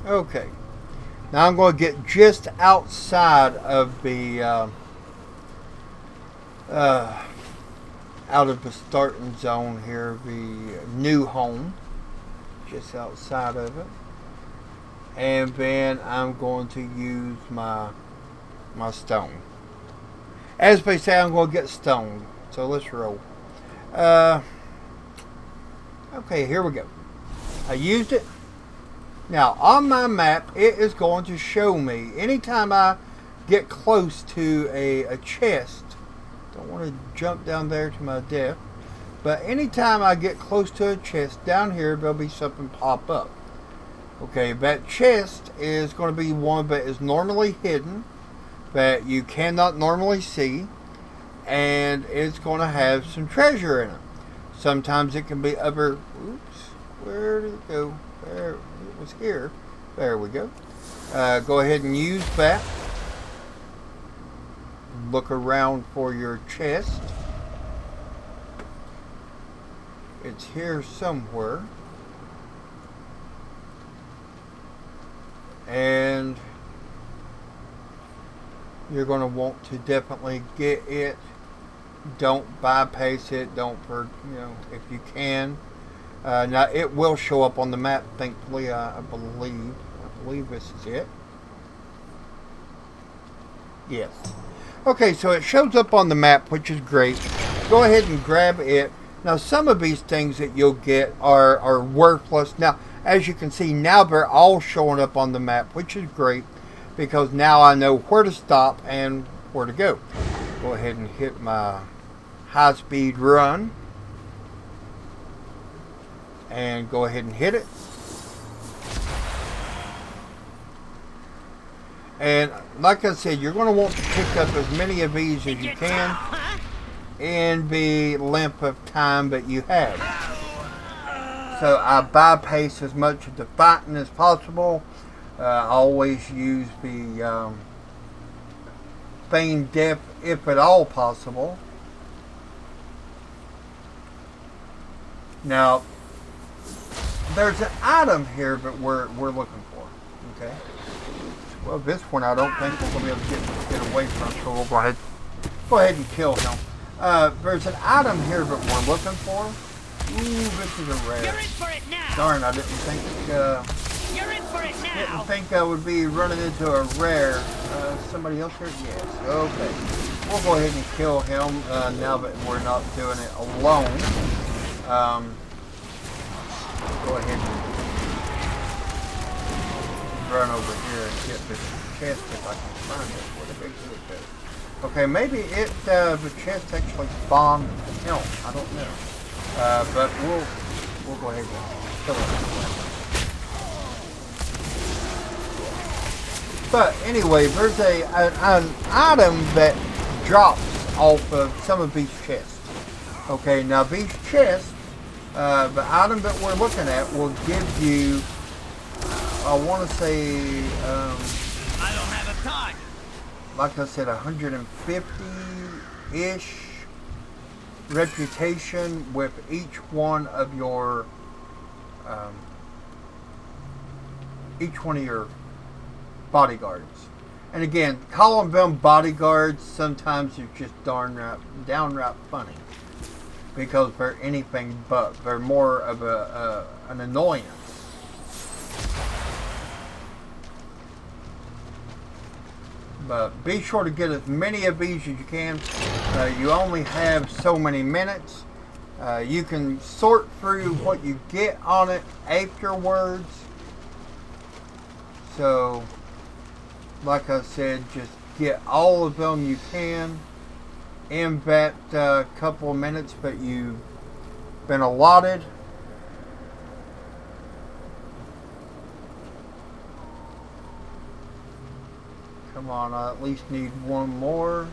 Okay, now I'm going to get just outside of the out of the starting zone here, the new home, just outside of it, and then I'm going to use my stone. As they say, I'm going to get stoned. So let's roll. Okay, here we go. I used it. Now, on my map, it is going to show me anytime I get close to a chest. Don't want to jump down there to my death. But anytime I get close to a chest, down here, there'll be something pop up. Okay, that chest is going to be one that is normally hidden, that you cannot normally see, and it's going to have some treasure in it. Sometimes it can be other... Oops, where did it go? There, it was here. There we go. Go ahead and use that. Look around for your chest. It's here somewhere. And you're going to want to definitely get it. Don't bypass it. Don't, if you can. Now it will show up on the map. Thankfully, I believe this is it. Yes. Okay, so it shows up on the map, which is great. Go ahead and grab it. Now, some of these things that you'll get are worthless. Now, as you can see, now they're all showing up on the map, which is great, because now I know where to stop and where to go. Go ahead and hit my high-speed run. And go ahead and hit it. And like I said, you're going to want to pick up as many of these as you can in the length of time that you have. So I bypass as much of the fighting as possible. I always use the feign death if at all possible. Now, there's an item here that we're looking for. Okay. Well, this one I don't think we're going to be able to get away from, so we'll go ahead and kill him. There's an item here that we're looking for. Ooh, this is a rare. You're in for it now. Darn, I didn't think. You're in for it now. Didn't think I would be running into a rare. Somebody else here? Yes. Okay. We'll go ahead and kill him now that we're not doing it alone. Go ahead and run over here and get this chest if I can find it. Where the big is it? Okay, maybe the chest actually spawned him. I don't know. But we'll go ahead and kill it. But anyway, there's an item that drops off of some of these chests. Okay, now these chests, the item that we're looking at will give you, I want to say, I don't have a time. Like I said, 150-ish reputation with each one of your bodyguards. And again, calling them bodyguards sometimes is just downright funny, because they're anything but. They're more of an annoyance. But be sure to get as many of these as you can. You only have so many minutes. You can sort through what you get on it afterwards. So, like I said, just get all of them you can in that couple of minutes that you've been allotted. Come on, I at least need one more.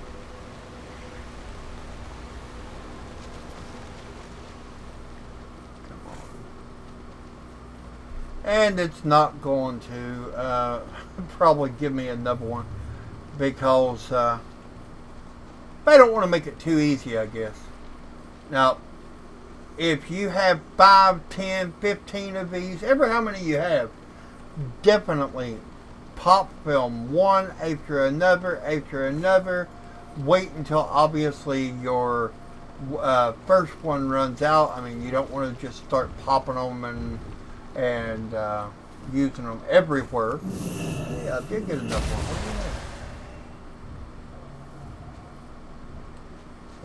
Come on. And it's not going to probably give me another one, because they don't want to make it too easy, I guess. Now, if you have 5, 10, 15 of these, ever how many you have, definitely pop film one after another. Wait until obviously your first one runs out. I mean, you don't want to just start popping them and using them everywhere. Yeah, I did get enough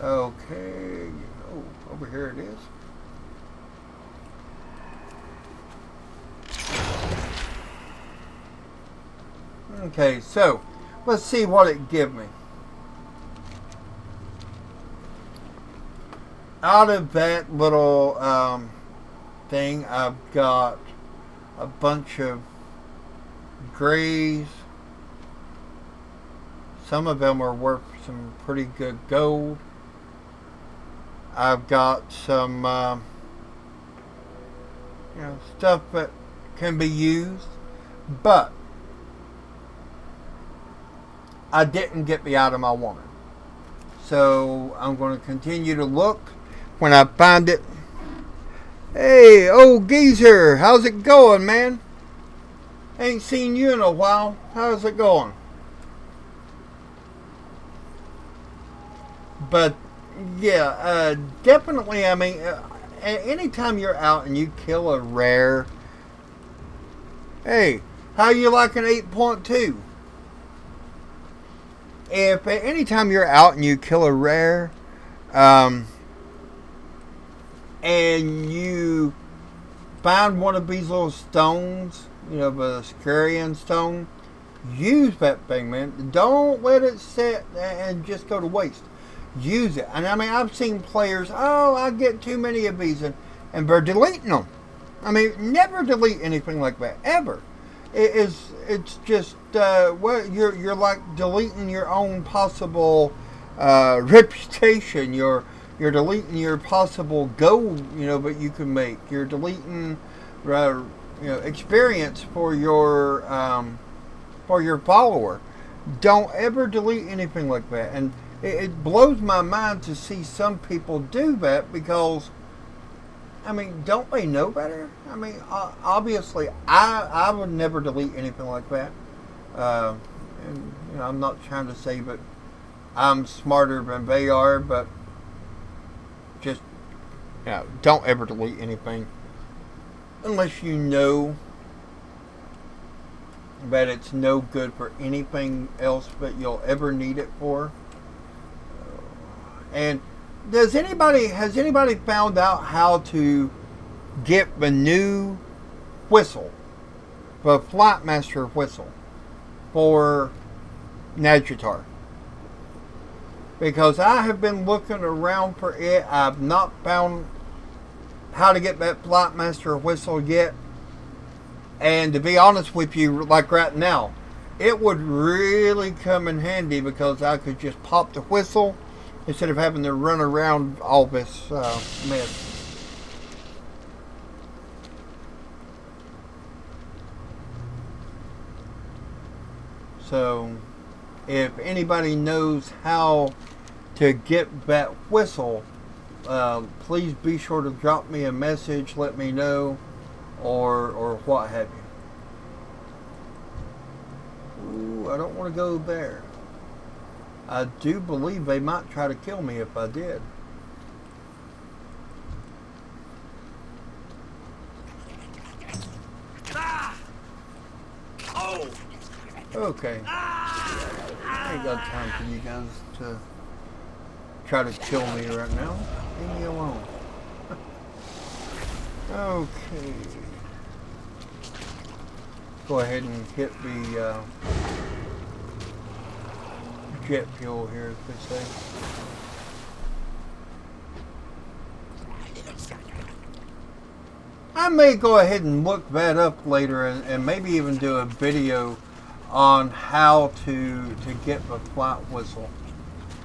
one. Okay. Oh, over here it is. Okay, so let's see what it gives me. Out of that little thing, I've got a bunch of grays. Some of them are worth some pretty good gold. I've got some stuff that can be used, but I didn't get me out of my woman. So I'm going to continue to look. When I find it, hey, old geezer, how's it going, man? Ain't seen you in a while. How's it going? But yeah, definitely. I mean, anytime you're out and you kill a rare, hey, how you like an 8.2? If anytime you're out and you kill a rare, and you find one of these little stones, you know, the Scarian stone, use that thing, man. Don't let it sit and just go to waste. Use it. And I mean, I've seen players, oh, I get too many of these, and they're deleting them. I mean, never delete anything like that, ever. It's just, well, you're like deleting your own possible reputation. You're deleting your possible gold, you know, that you can make. You're deleting, experience for your follower. Don't ever delete anything like that. And it blows my mind to see some people do that because, I mean, don't they know better? I mean, obviously, I would never delete anything like that. And you know, I'm not trying to say that I'm smarter than they are, but just, you know, don't ever delete anything unless you know that it's no good for anything else that you'll ever need it for. And has anybody found out how to get the new whistle, the Flightmaster whistle for Nadjatar? Because I have been looking around for it. I've not found how to get that Flightmaster whistle yet. And to be honest with you, like right now, it would really come in handy because I could just pop the whistle instead of having to run around all this mess. So, if anybody knows how to get that whistle, please be sure to drop me a message, let me know, or what have you. Ooh, I don't want to go there. I do believe they might try to kill me if I did. Okay. I ain't got time for you guys to try to kill me right now. Leave me alone. Okay. Go ahead and hit the jet fuel here, as they say. I may go ahead and look that up later and maybe even do a video on how to get the flight whistle.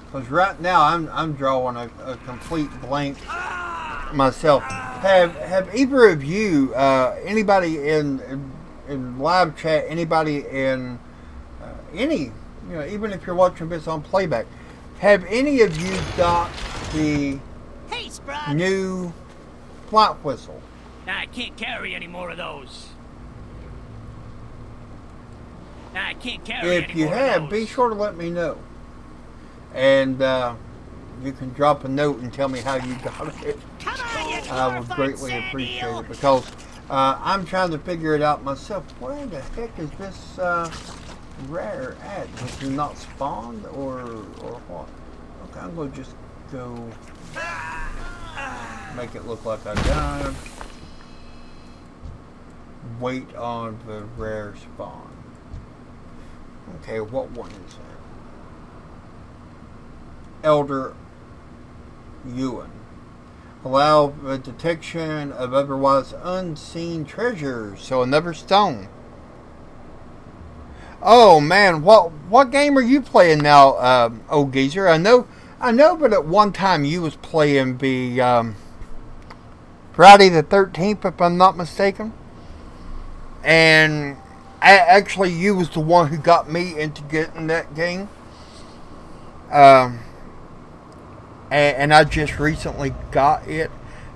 Because right now I'm drawing a complete blank myself. Have either of you, anybody in live chat, anybody in any, you know, even if you're watching this on playback, have any of you got the new flight whistle? I can't carry any more of those. I can't carry If you have, be sure to let me know. And you can drop a note and tell me how you got it. I would greatly appreciate it because I'm trying to figure it out myself. Where the heck is this rare at? Was it not spawned or what? Okay, I'm going to just go make it look like I died. Wait on the rare spawn. Okay, what one is that? Elder Ewan. Allow the detection of otherwise unseen treasures. So another stone. Oh man, what game are you playing now, old geezer? I know, but at one time you was playing the Friday the 13th, if I'm not mistaken. And Actually, you was the one who got me into getting that game. And I just recently got it.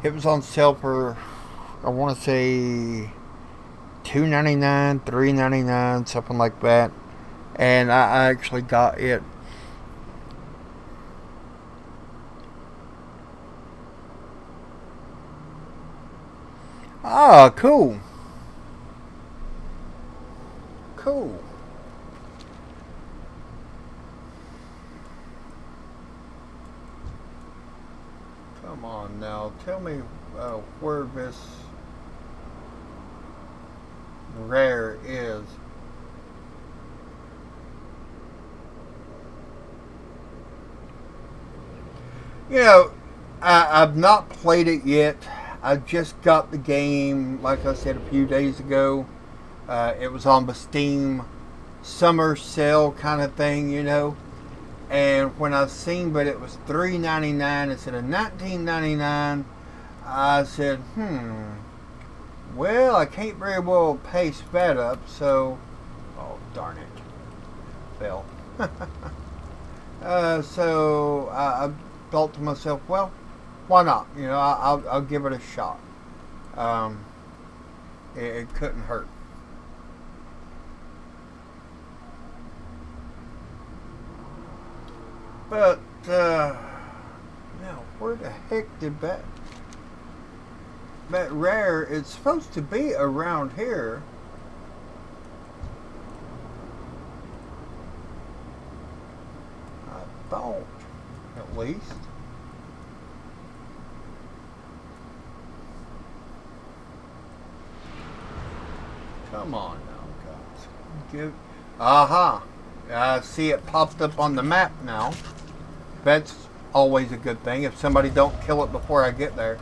It was on sale for, I want to say, $2.99, $3.99, something like that. And I actually got it. Ah, cool. Cool. Come on now, tell me where this rare is. You know, I've not played it yet. I just got the game, like I said, a few days ago. It was on the Steam summer sale kind of thing, you know. And when I seen that it was $3.99 instead of $19.99, I said, well, I can't very well pace that up, so, oh, darn it, fell. So I thought to myself, well, why not? You know, I'll give it a shot. It couldn't hurt. But, now, where the heck did that rare, it's supposed to be around here. I thought, at least. Come on now, guys. Aha. I see it popped up on the map now. That's always a good thing if somebody don't kill it before I get there.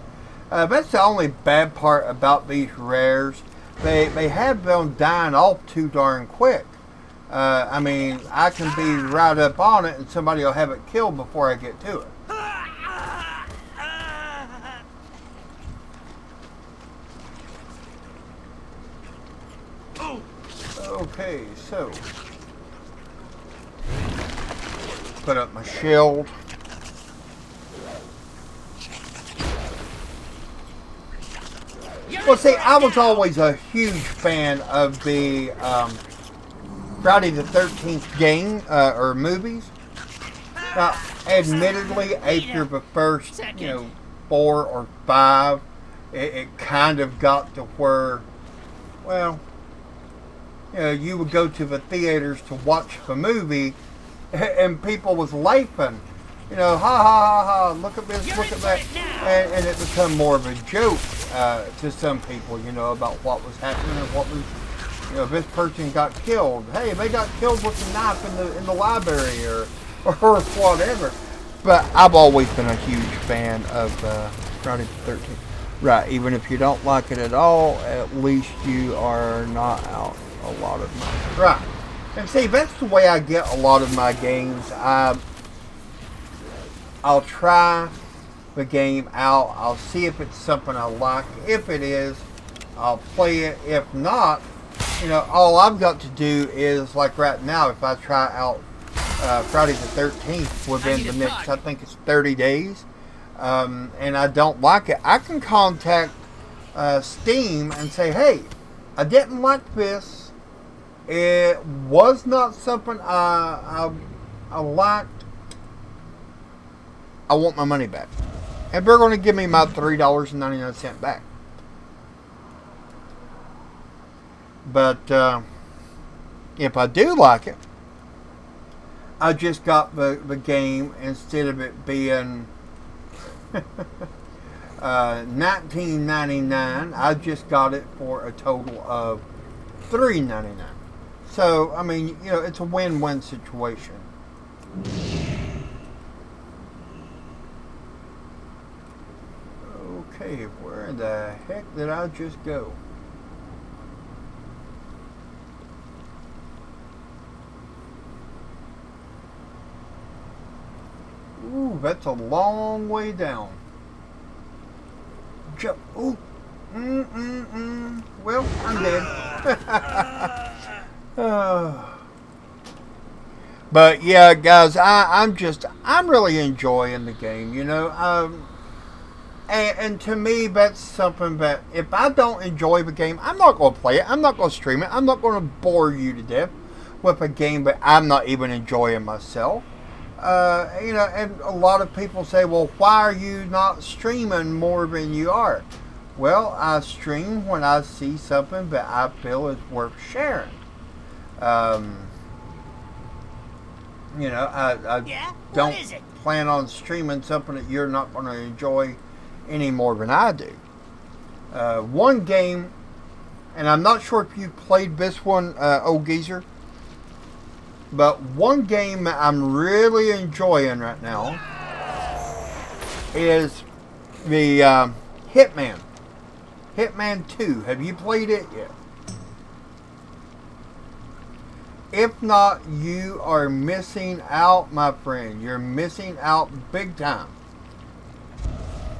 That's the only bad part about these rares. They have been dying off too darn quick. I mean, I can be right up on it and somebody will have it killed before I get to it. Okay, so put up my shield. Well, see, I was always a huge fan of the Friday the 13th game or movies. Now, admittedly, after the first, 4 or 5, it kind of got to where, well, you would go to the theaters to watch the movie, and people was laughing. Ha ha ha ha, look at this, look at that. And it became more of a joke to some people, about what was happening and what was, this person got killed. Hey, they got killed with a knife in the library or whatever. But I've always been a huge fan of Friday the 13th. Right, even if you don't like it at all, at least you are not out a lot of money. Right. And see, that's the way I get a lot of my games. I'll try the game out. I'll see if it's something I like. If it is, I'll play it. If not, all I've got to do is, like right now, if I try out Friday the 13th within the next, I think it's 30 days, and I don't like it, I can contact Steam and say, hey, I didn't like this. It was not something I liked. I want my money back. And they're going to give me my $3.99 back. But if I do like it, I just got the game, instead of it being $19.99, I just got it for a total of $3.99. So, I mean, it's a win-win situation. Okay, where the heck did I just go? Ooh, that's a long way down. Jump. Ooh. Well, I'm dead. But yeah, guys, I'm really enjoying the game. And to me, that's something that if I don't enjoy the game, I'm not going to play it. I'm not going to stream it. I'm not going to bore you to death with a game that I'm not even enjoying myself. And a lot of people say, well, why are you not streaming more than you are? Well, I stream when I see something that I feel is worth sharing. I don't plan on streaming something that you're not going to enjoy any more than I do. One game, and I'm not sure if you played this one, old geezer, but one game that I'm really enjoying right now is the Hitman. Hitman 2. Have you played it yet? If not, you are missing out, my friend. You're missing out big time.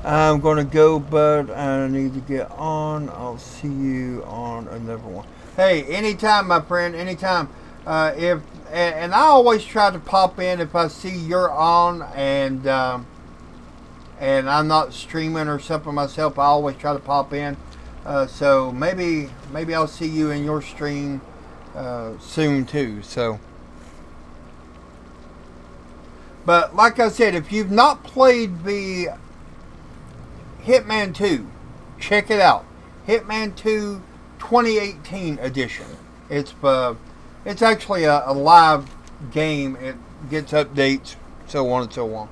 I'm going to go, but I need to get on. I'll see you on another one. Hey, anytime, my friend, anytime. And I always try to pop in if I see you're on and I'm not streaming or something myself. I always try to pop in. So maybe I'll see you in your stream soon too. So, but like I said, if you've not played the Hitman 2, check it out. Hitman 2 2018 edition. It's actually a live game. It gets updates, so on and so on.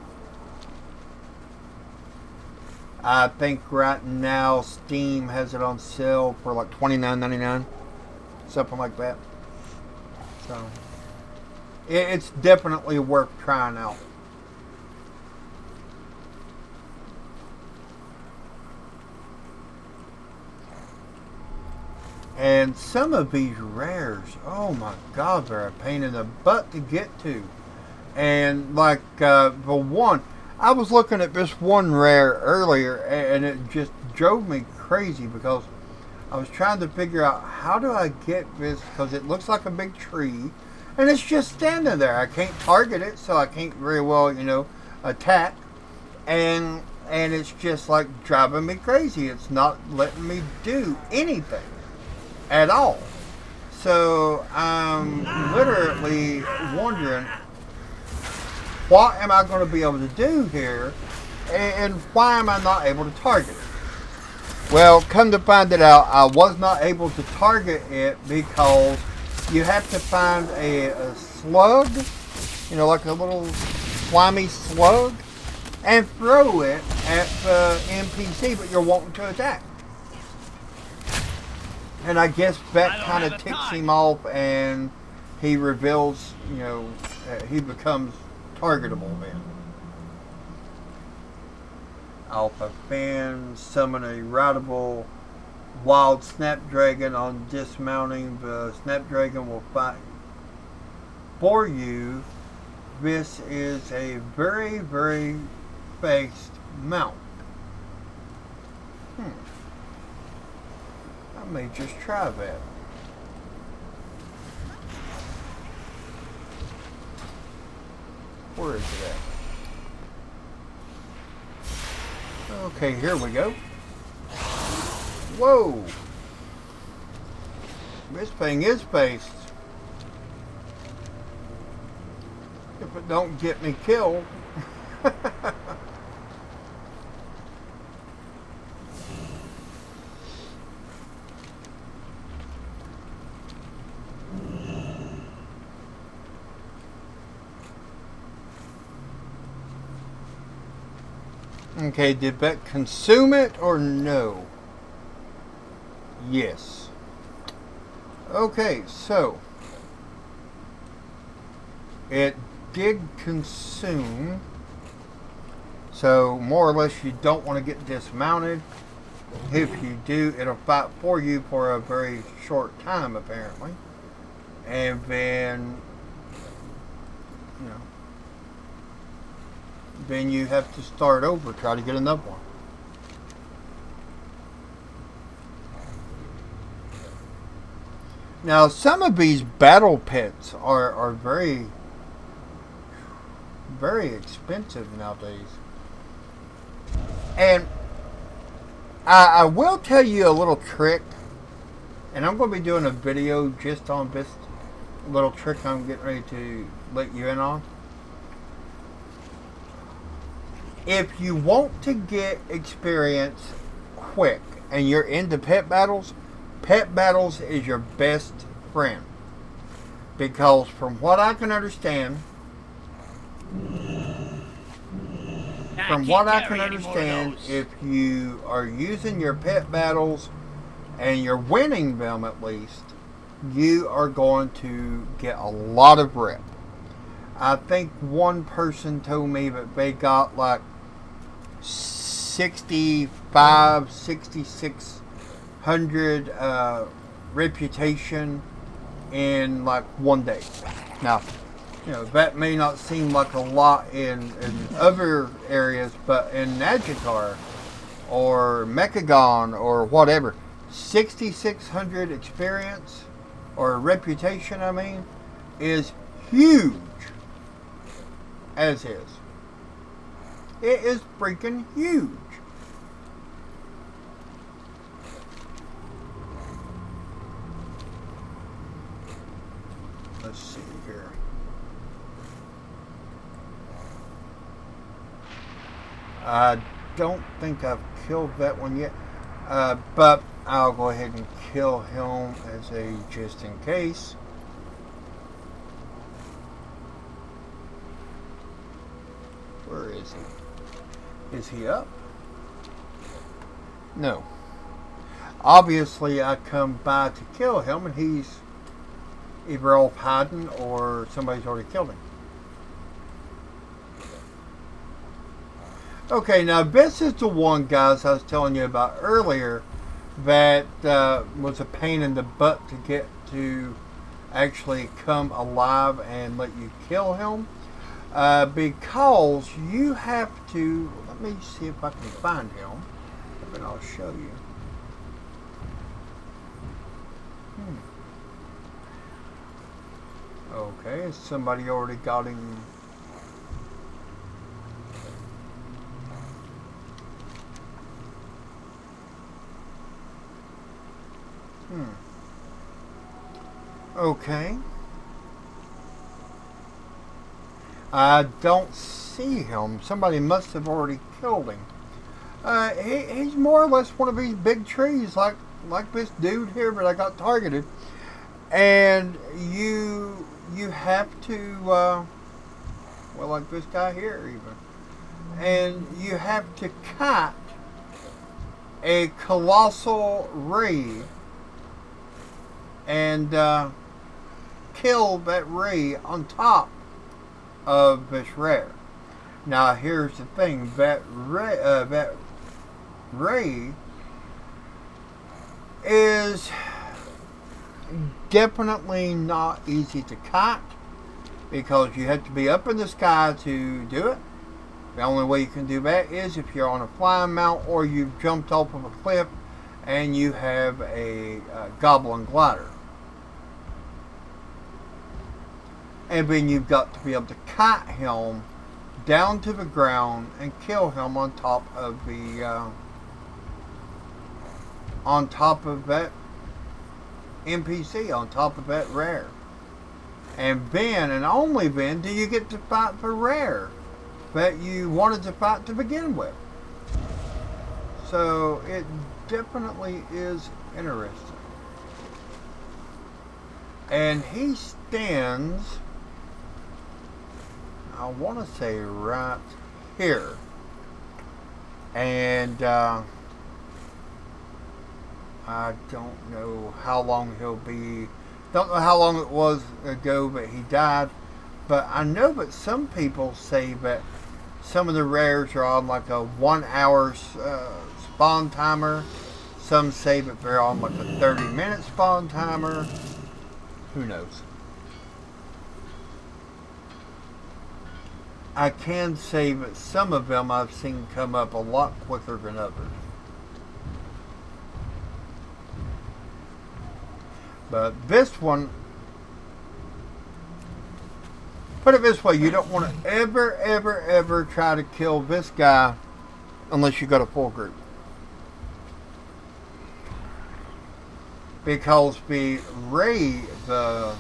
I think right now Steam has it on sale for like $29.99, something like that. So it's definitely worth trying out. And some of these rares, oh my God, they're a pain in the butt to get to. And like the one, I was looking at this one rare earlier, and it just drove me crazy because I was trying to figure out how do I get this, because it looks like a big tree, and it's just standing there. I can't target it, so I can't very well, attack. And it's just like driving me crazy. It's not letting me do anything at all. So I'm literally wondering, what am I going to be able to do here, and why am I not able to target it? Well, come to find it out, I was not able to target it because you have to find a slug, like a little slimy slug, and throw it at the NPC, but you're wanting to attack. And I guess that kind of ticks him off, and he reveals, he becomes targetable then. Alpha Fan, summon a rideable wild snapdragon. On dismounting, the snapdragon will fight for you. This is a very, very fast mount. I may just try that. Where is it at? Okay, here we go. Whoa! This thing is based. If it don't get me killed. Okay, did that consume it or no? Yes. Okay, so it did consume. So more or less you don't want to get dismounted. If you do, it'll fight for you for a very short time apparently. And then, then you have to start over, try to get another one. Now, some of these battle pets are very, very expensive nowadays. And I will tell you a little trick, and I'm going to be doing a video just on this little trick I'm getting ready to let you in on. If you want to get experience quick and you're into pet battles is your best friend. Because from what I can understand, if you are using your pet battles and you're winning them at least, you are going to get a lot of rep. I think one person told me that they got like 6,600 reputation in like one day. Now, that may not seem like a lot in other areas, but in Nagitar or Mechagon or whatever, 6,600 experience or reputation, is huge. As is. It is freaking huge. Let's see here. I don't think I've killed that one yet. But I'll go ahead and kill him as a just in case. Where is he? Is he up? No. Obviously, I come by to kill him, and he's either off hiding or somebody's already killed him. Okay, now this is the one, guys, I was telling you about earlier that was a pain in the butt to get to actually come alive and let you kill him. Because you have to, let me see if I can find him, and I'll show you. Okay, somebody already got him. Okay. I don't see him. Somebody must have already killed him. He's more or less one of these big trees, like this dude here, but I got targeted. And you have to, well, like this guy here even. And you have to cut a colossal ray and kill that ray on top of this rare. Now here's the thing, that ray is definitely not easy to cut because you have to be up in the sky to do it. The only way you can do that is if you're on a flying mount or you've jumped off of a cliff and you have a goblin glider. And then you've got to be able to kite him down to the ground and kill him on top of the that NPC, on top of that rare. And then and only then do you get to fight the rare that you wanted to fight to begin with. So it definitely is interesting. And he stands, I want to say right here. And I don't know how long he'll be. Don't know how long it was ago that he died. But I know that some people say that some of the rares are on like a 1 hour spawn timer. Some say that they're on like a 30-minute spawn timer. Who knows? I can say that some of them I've seen come up a lot quicker than others. But this one, put it this way, you don't want to ever try to kill this guy unless you got a full group. Because the ray, the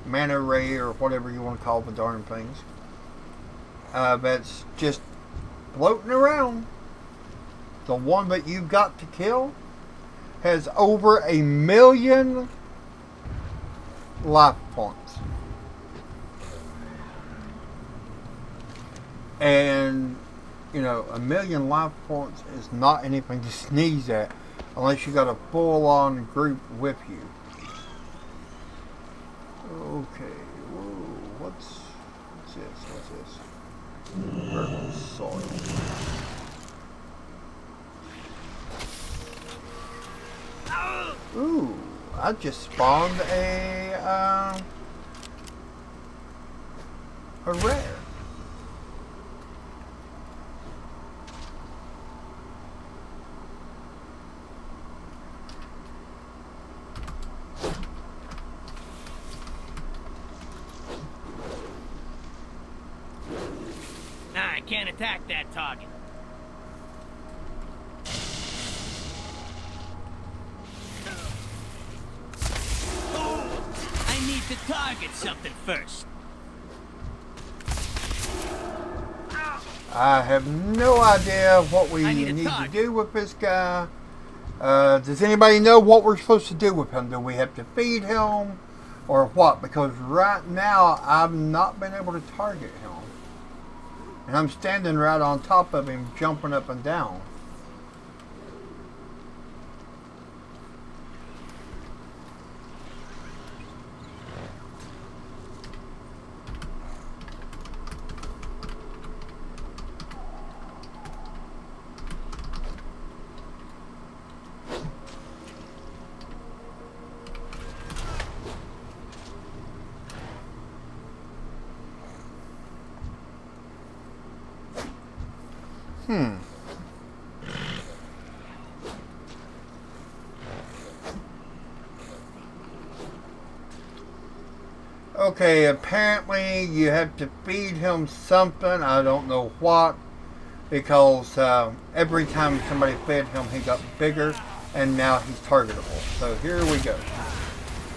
mana ray or whatever you want to call the darn things, that's just floating around, the one that you've got to kill has over 1 million life points. And, 1 million life points is not anything to sneeze at unless you got a full-on group with you. Okay, whoa, what's this? Purple soil. Ooh, I just spawned a rare. Nah, I can't attack that target. I need to target something first. I have no idea what we need to do with this guy. Does anybody know what we're supposed to do with him? Do we have to feed him or what? Because right now I've not been able to target him. And I'm standing right on top of him, jumping up and down. Okay, apparently you have to feed him something. I don't know what. Because every time somebody fed him, he got bigger. And now he's targetable. So here we go.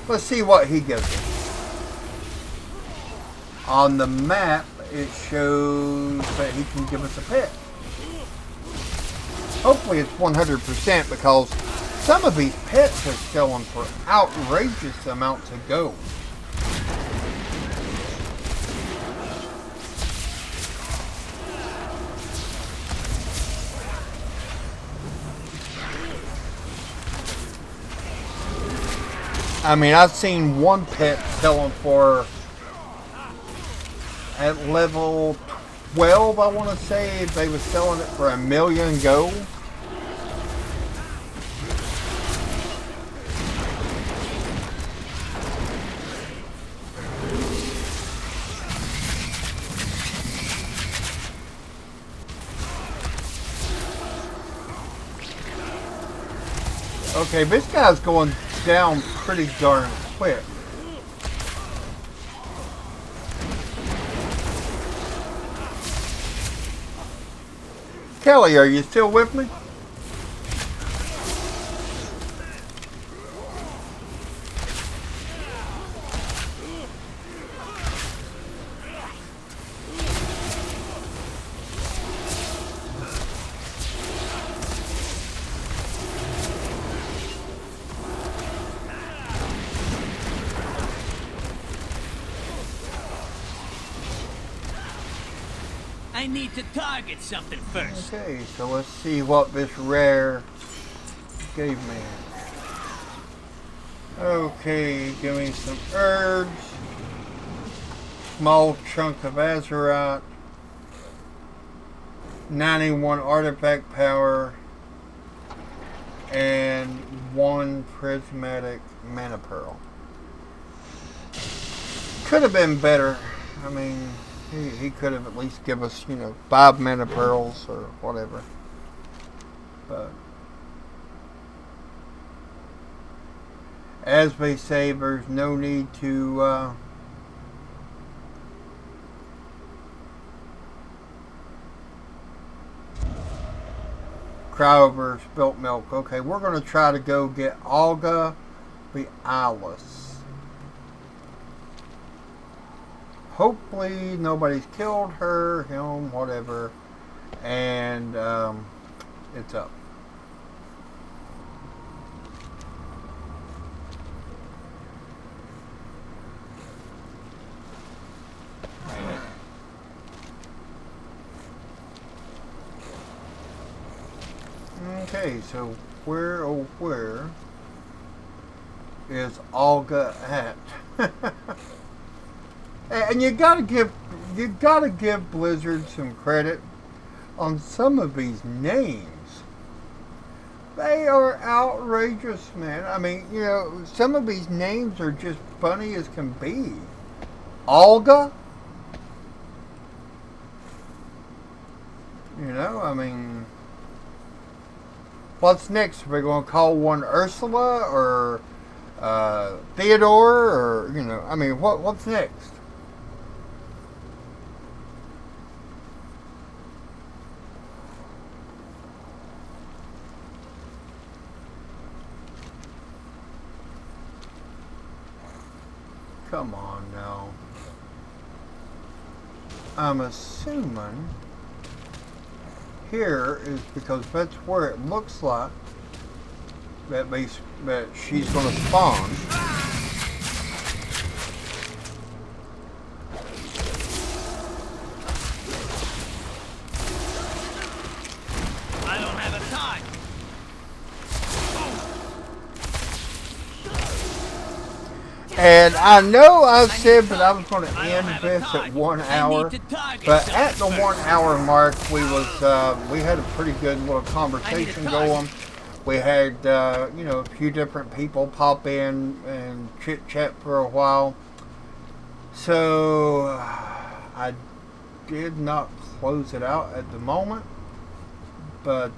Let's see what he gives us. On the map, it shows that he can give us a pet. Hopefully it's 100% because some of these pets are selling for outrageous amounts of gold. I mean, I've seen one pet selling for, at level 12, I want to say, they were selling it for 1 million gold. Okay, this guy's going down pretty darn quick. Kelly, are you still with me? I need to target something first. Okay, so let's see what this rare gave me. Okay, give me some herbs, small chunk of azurite, 91 artifact power, and 1 prismatic mana pearl. Could have been better. I mean, he could have at least give us, 5 mana pearls or whatever. But As they say, there's no need to cry over spilt milk. Okay, we're going to try to go get Olga the Eyeless. Hopefully nobody's killed her, him, whatever. And it's up. Okay, so where is Olga at? And you gotta give Blizzard some credit on some of these names. They are outrageous, man. I mean, you know, some of these names are just funny as can be. Olga? You know, I mean, what's next? Are we going to call one Ursula or Theodore, or, you know, I mean, what's next? Come on now. I'm assuming here is because that's where it looks like that she's going to spawn. I don't have a time. And I know I said that I was going to end this at 1 hour, but at the 1 hour mark, we had a pretty good little conversation going. We had you know, a few different people pop in and chit chat for a while. So I did not close it out at the moment, but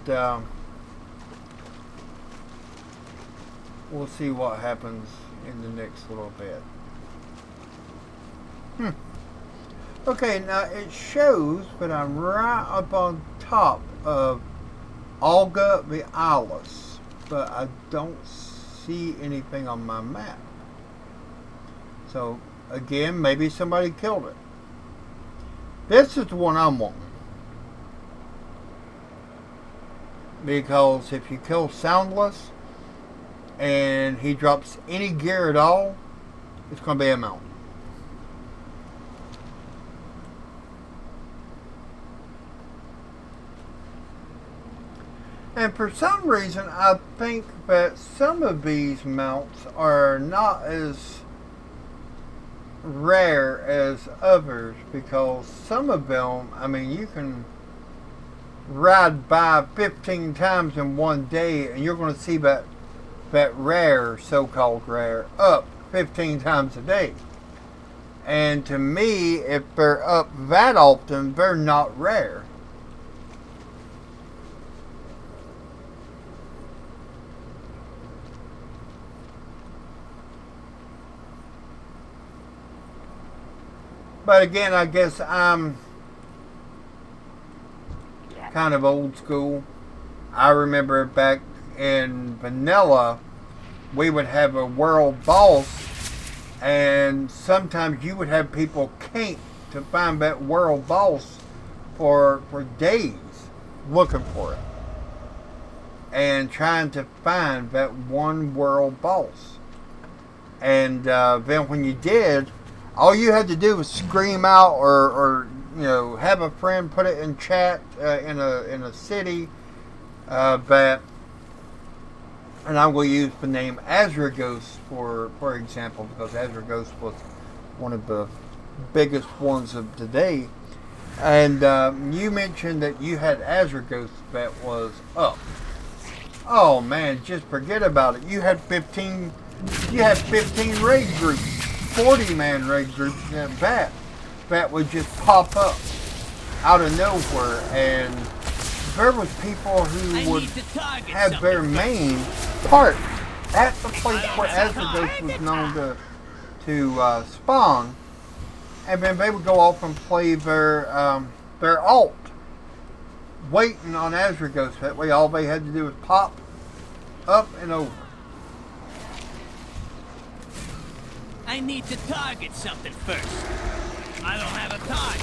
we'll see what happens in the next little bit. Okay, now it shows that I'm right up on top of Olga the Eyeless, but I don't see anything on my map. So again, maybe somebody killed it. This is the one I'm wanting, because if you kill Soundless and he drops any gear at all, it's going to be a mount. And for some reason, I think that some of these mounts are not as rare as others, because some of them, I mean, you can ride by 15 times in one day and you're going to see that rare, so-called rare, up 15 times a day. And to me, if they're up that often, they're not rare. But again, I guess I'm kind of old school. I remember back in vanilla, we would have a world boss, and sometimes you would have people camp to find that world boss for days looking for it and trying to find that one world boss. And then when you did, all you had to do was scream out, or you know, have a friend put it in chat in a city that, and I'm going to use the name Azragos for example, because Azragos was one of the biggest ones of today. And you mentioned that you had Azragos that was up. Oh man, just forget about it. You had 15 raid groups, 40-man raid groups that would just pop up out of nowhere, and there was people who would have their main part at the place where Azragoth was known to spawn, and then they would go off and play their alt, waiting on Azragoth. That way, all they had to do was pop up and over. I need to target something first. I don't have a time.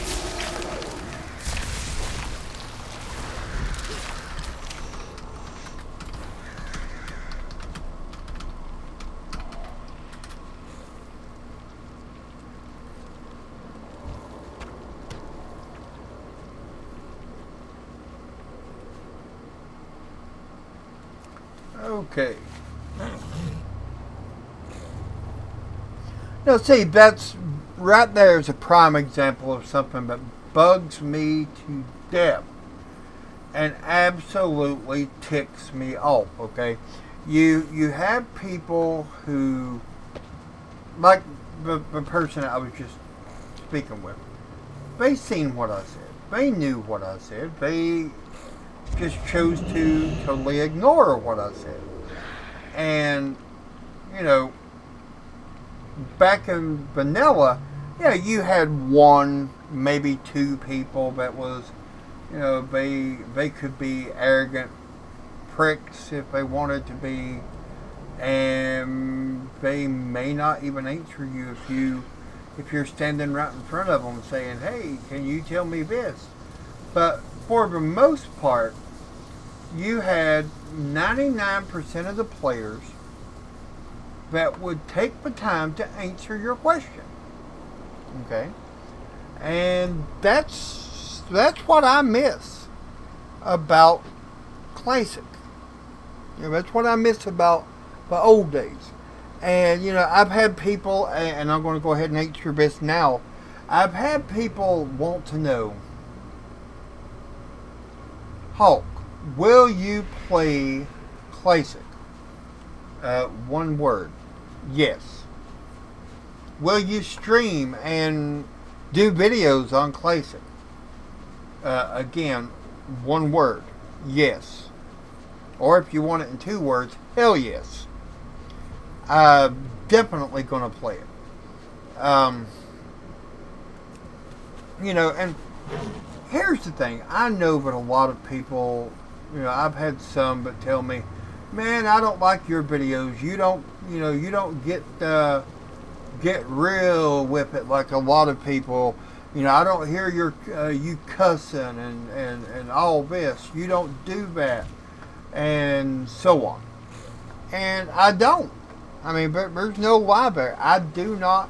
Okay. Now, see, that's right there is a prime example of something that bugs me to death and absolutely ticks me off. Okay, you have people who, like the person I was just speaking with, they seen what I said, they knew what I said, they just chose to totally ignore what I said. And, you know, back in vanilla, yeah, you had one, maybe two people that was, you know, they could be arrogant pricks if they wanted to be, and they may not even answer you if you're standing right in front of them saying, hey, can you tell me this? But for the most part, you had 99% of the players that would take the time to answer your question. Okay? And that's what I miss about Classic. You know, that's what I miss about the old days. And, you know, I've had people, and I'm going to go ahead and answer this now. I've had people want to know, Hulk, will you play Classic? One word. Yes. Will you stream and do videos on Classic? Again, one word. Yes. Or if you want it in two words, hell yes. I'm definitely going to play it. You know, and here's the thing. I know that a lot of people, you know, I've had some that tell me, man, I don't like your videos. You don't get real with it like a lot of people. You know, I don't hear you cussing and all this. You don't do that, and so on. And I don't. I mean, but there's no lie there. I do not.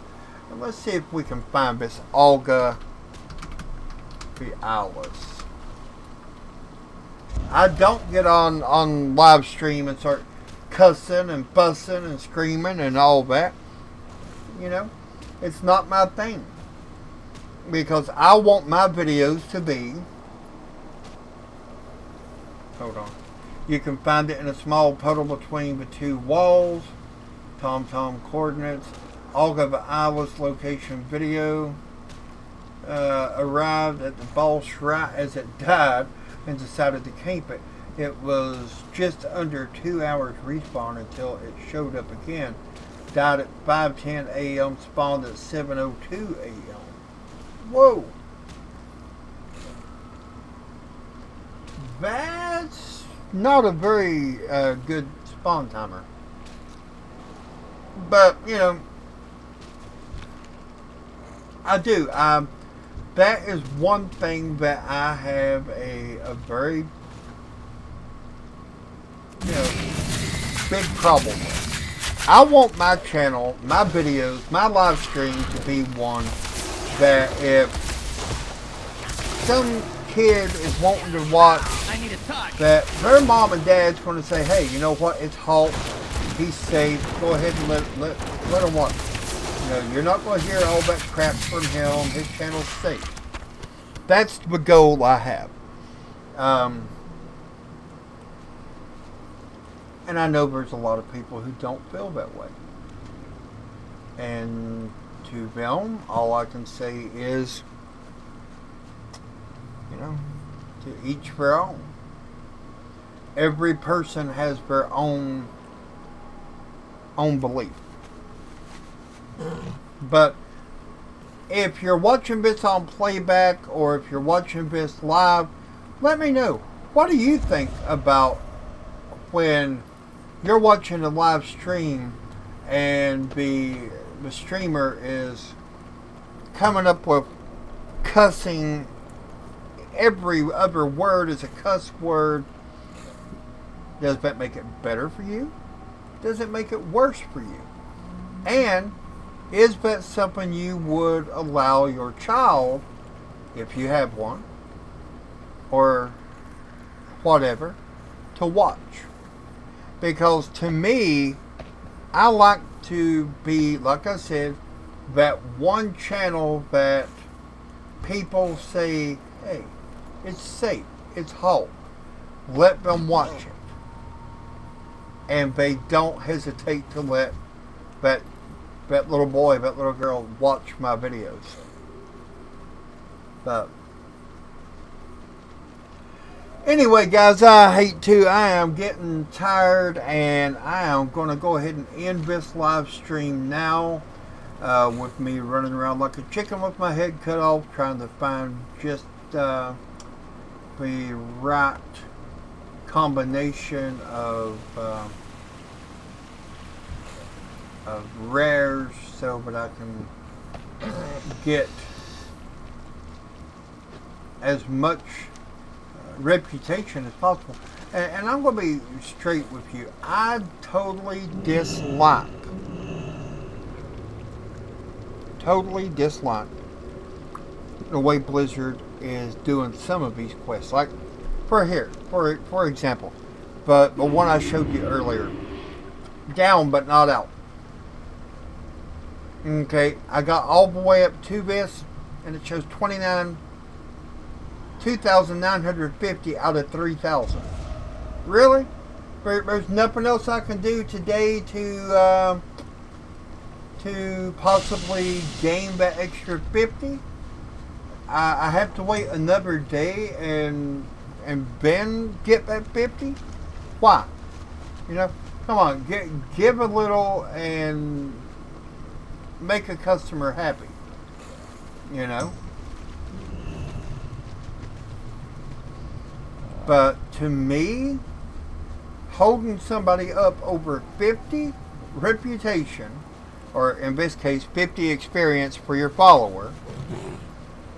Let's see if we can find this Olga Alice. I don't get on live stream and start cussing and fussing and screaming and all that. You know, it's not my thing. Because I want my videos to be... Hold on. You can find it in a small puddle between the two walls. TomTom coordinates. Olga the Alice location video. Arrived at the boss right as it died and decided to camp it. It was just under 2 hours respawn until it showed up again. Died at 5:10 a.m. Spawned at 7:02 a.m. Whoa! That's not a very good spawn timer. But, you know, I do. That is one thing that I have a very, you know, big problem with. I want my channel, my videos, my live stream to be one that if some kid is wanting to watch, that their mom and dad's going to say, hey, you know what, it's Hulk, he's safe, go ahead and let him watch. You know, you're not going to hear all that crap from him, his channel's safe. That's the goal I have. And I know there's a lot of people who don't feel that way. And to them, all I can say is, you know, to each their own. Every person has their own own belief. But if you're watching this on playback or if you're watching this live, let me know. What do you think about when you're watching a live stream and the streamer is coming up with cussing, every other word is a cuss word? Does that make it better for you? Does it make it worse for you? And is that something you would allow your child, if you have one, or whatever, to watch? Because to me, I like to be, like I said, that one channel that people say, hey, it's safe, it's home, let them watch it. And they don't hesitate to let that little boy, that little girl watch my videos. But anyway, guys, I am getting tired, and I am going to go ahead and end this live stream now, with me running around like a chicken with my head cut off, trying to find just the right combination of rares so that I can get as much reputation as possible. And I'm going to be straight with you. I totally dislike the way Blizzard is doing some of these quests. Like for example, but the one I showed you earlier, down but not out. Okay, I got all the way up to this, and it shows 2,950 out of 3,000. Really? There's nothing else I can do today to possibly gain that extra 50? I have to wait another day and then get that 50? Why? You know, come on, give a little and make a customer happy. You know? But to me, holding somebody up over 50 reputation, or in this case 50 experience for your follower,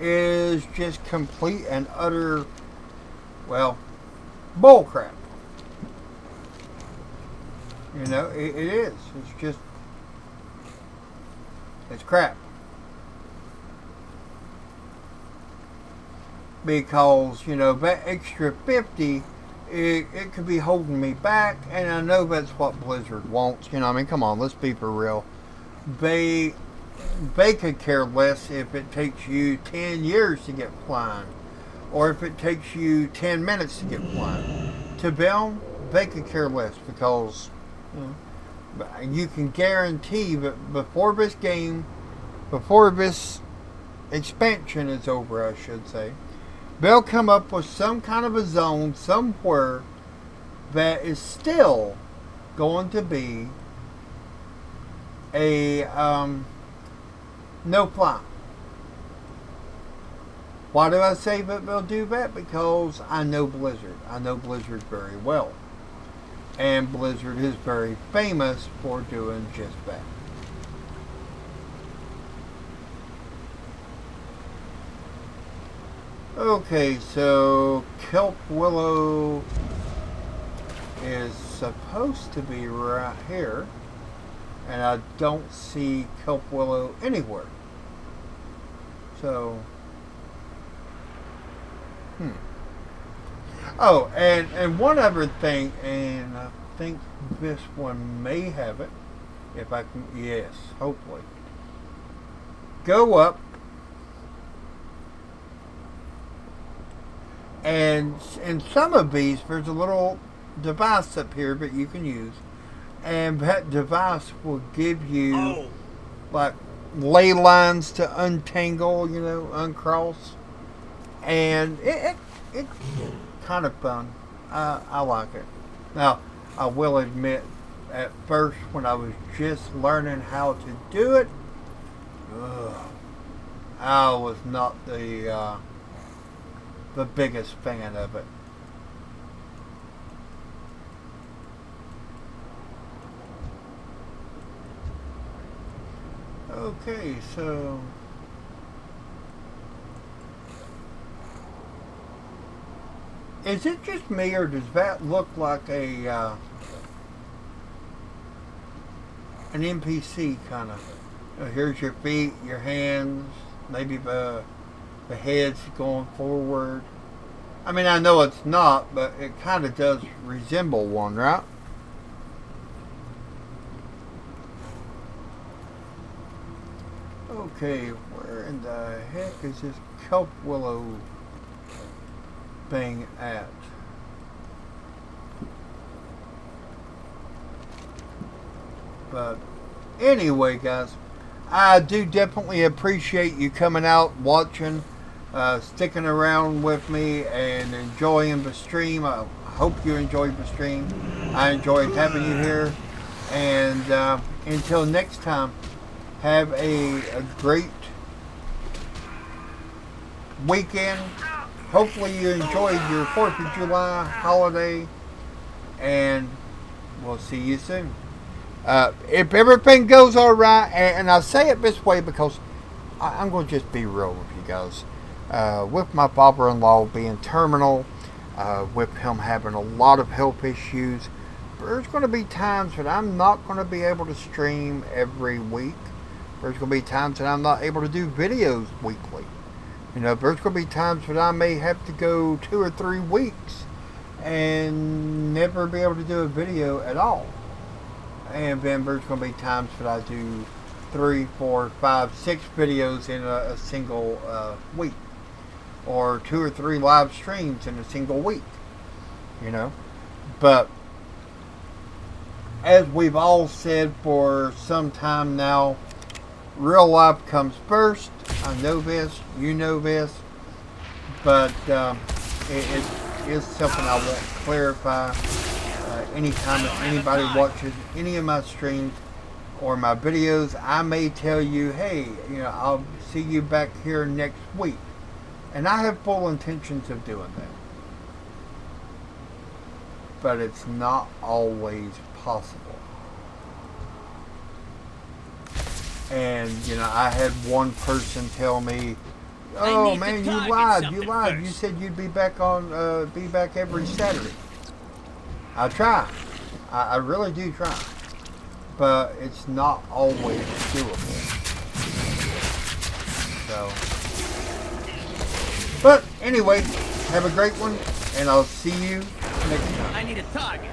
is just complete and utter, well, bullcrap. You know, it is. It's just, it's crap. Because, you know, that extra 50, it could be holding me back, and I know that's what Blizzard wants. You know, I mean, come on, let's be for real. They could care less if it takes you 10 years to get flying, or if it takes you 10 minutes to get flying. To them, they could care less, because you can guarantee that before this expansion is over, I should say, they'll come up with some kind of a zone somewhere that is still going to be a no fly. Why do I say that they'll do that? Because I know Blizzard. I know Blizzard very well. And Blizzard is very famous for doing just that. Okay, so Kelp Willow is supposed to be right here, and I don't see Kelp Willow anywhere. So, oh, and one other thing, and I think this one may have it, if I can, yes, hopefully. Go up, and in some of these, there's a little device up here that you can use, and that device will give you like ley lines to untangle, you know, uncross, and it's kind of fun. I like it. Now, I will admit, at first when I was just learning how to do it, I was not the biggest fan of it. Okay, so is it just me, or does that look like a an NPC kind of? Here's your feet, your hands, maybe the head's going forward. I mean, I know it's not, but it kind of does resemble one, right? Okay, where in the heck is this kelp willow thing at? But anyway, guys, I do definitely appreciate you coming out, watching, sticking around with me, and enjoying the stream. I hope you enjoyed the stream. I enjoyed having you here. And until next time, have a great weekend. Hopefully you enjoyed your 4th of July holiday. And we'll see you soon. If everything goes alright, and I say it this way because I'm going to just be real with you guys. With my father-in-law being terminal, with him having a lot of health issues, there's going to be times that I'm not going to be able to stream every week. There's going to be times that I'm not able to do videos weekly. You know, there's going to be times that I may have to go 2 or 3 weeks and never be able to do a video at all. And then there's going to be times that I do 3, 4, 5, 6 videos in a single week. Or 2 or 3 live streams in a single week. You know. But as we've all said for some time now, real life comes first. I know this. You know this. But it is something I want to clarify. Anytime that anybody watches any of my streams or my videos, I may tell you, hey, you know, I'll see you back here next week. And I have full intentions of doing that. But it's not always possible. And, you know, I had one person tell me, oh man, you lied. You said you'd be back every Saturday. I try. I really do try. But it's not always doable. So. But anyway, have a great one, and I'll see you next time. I need a target.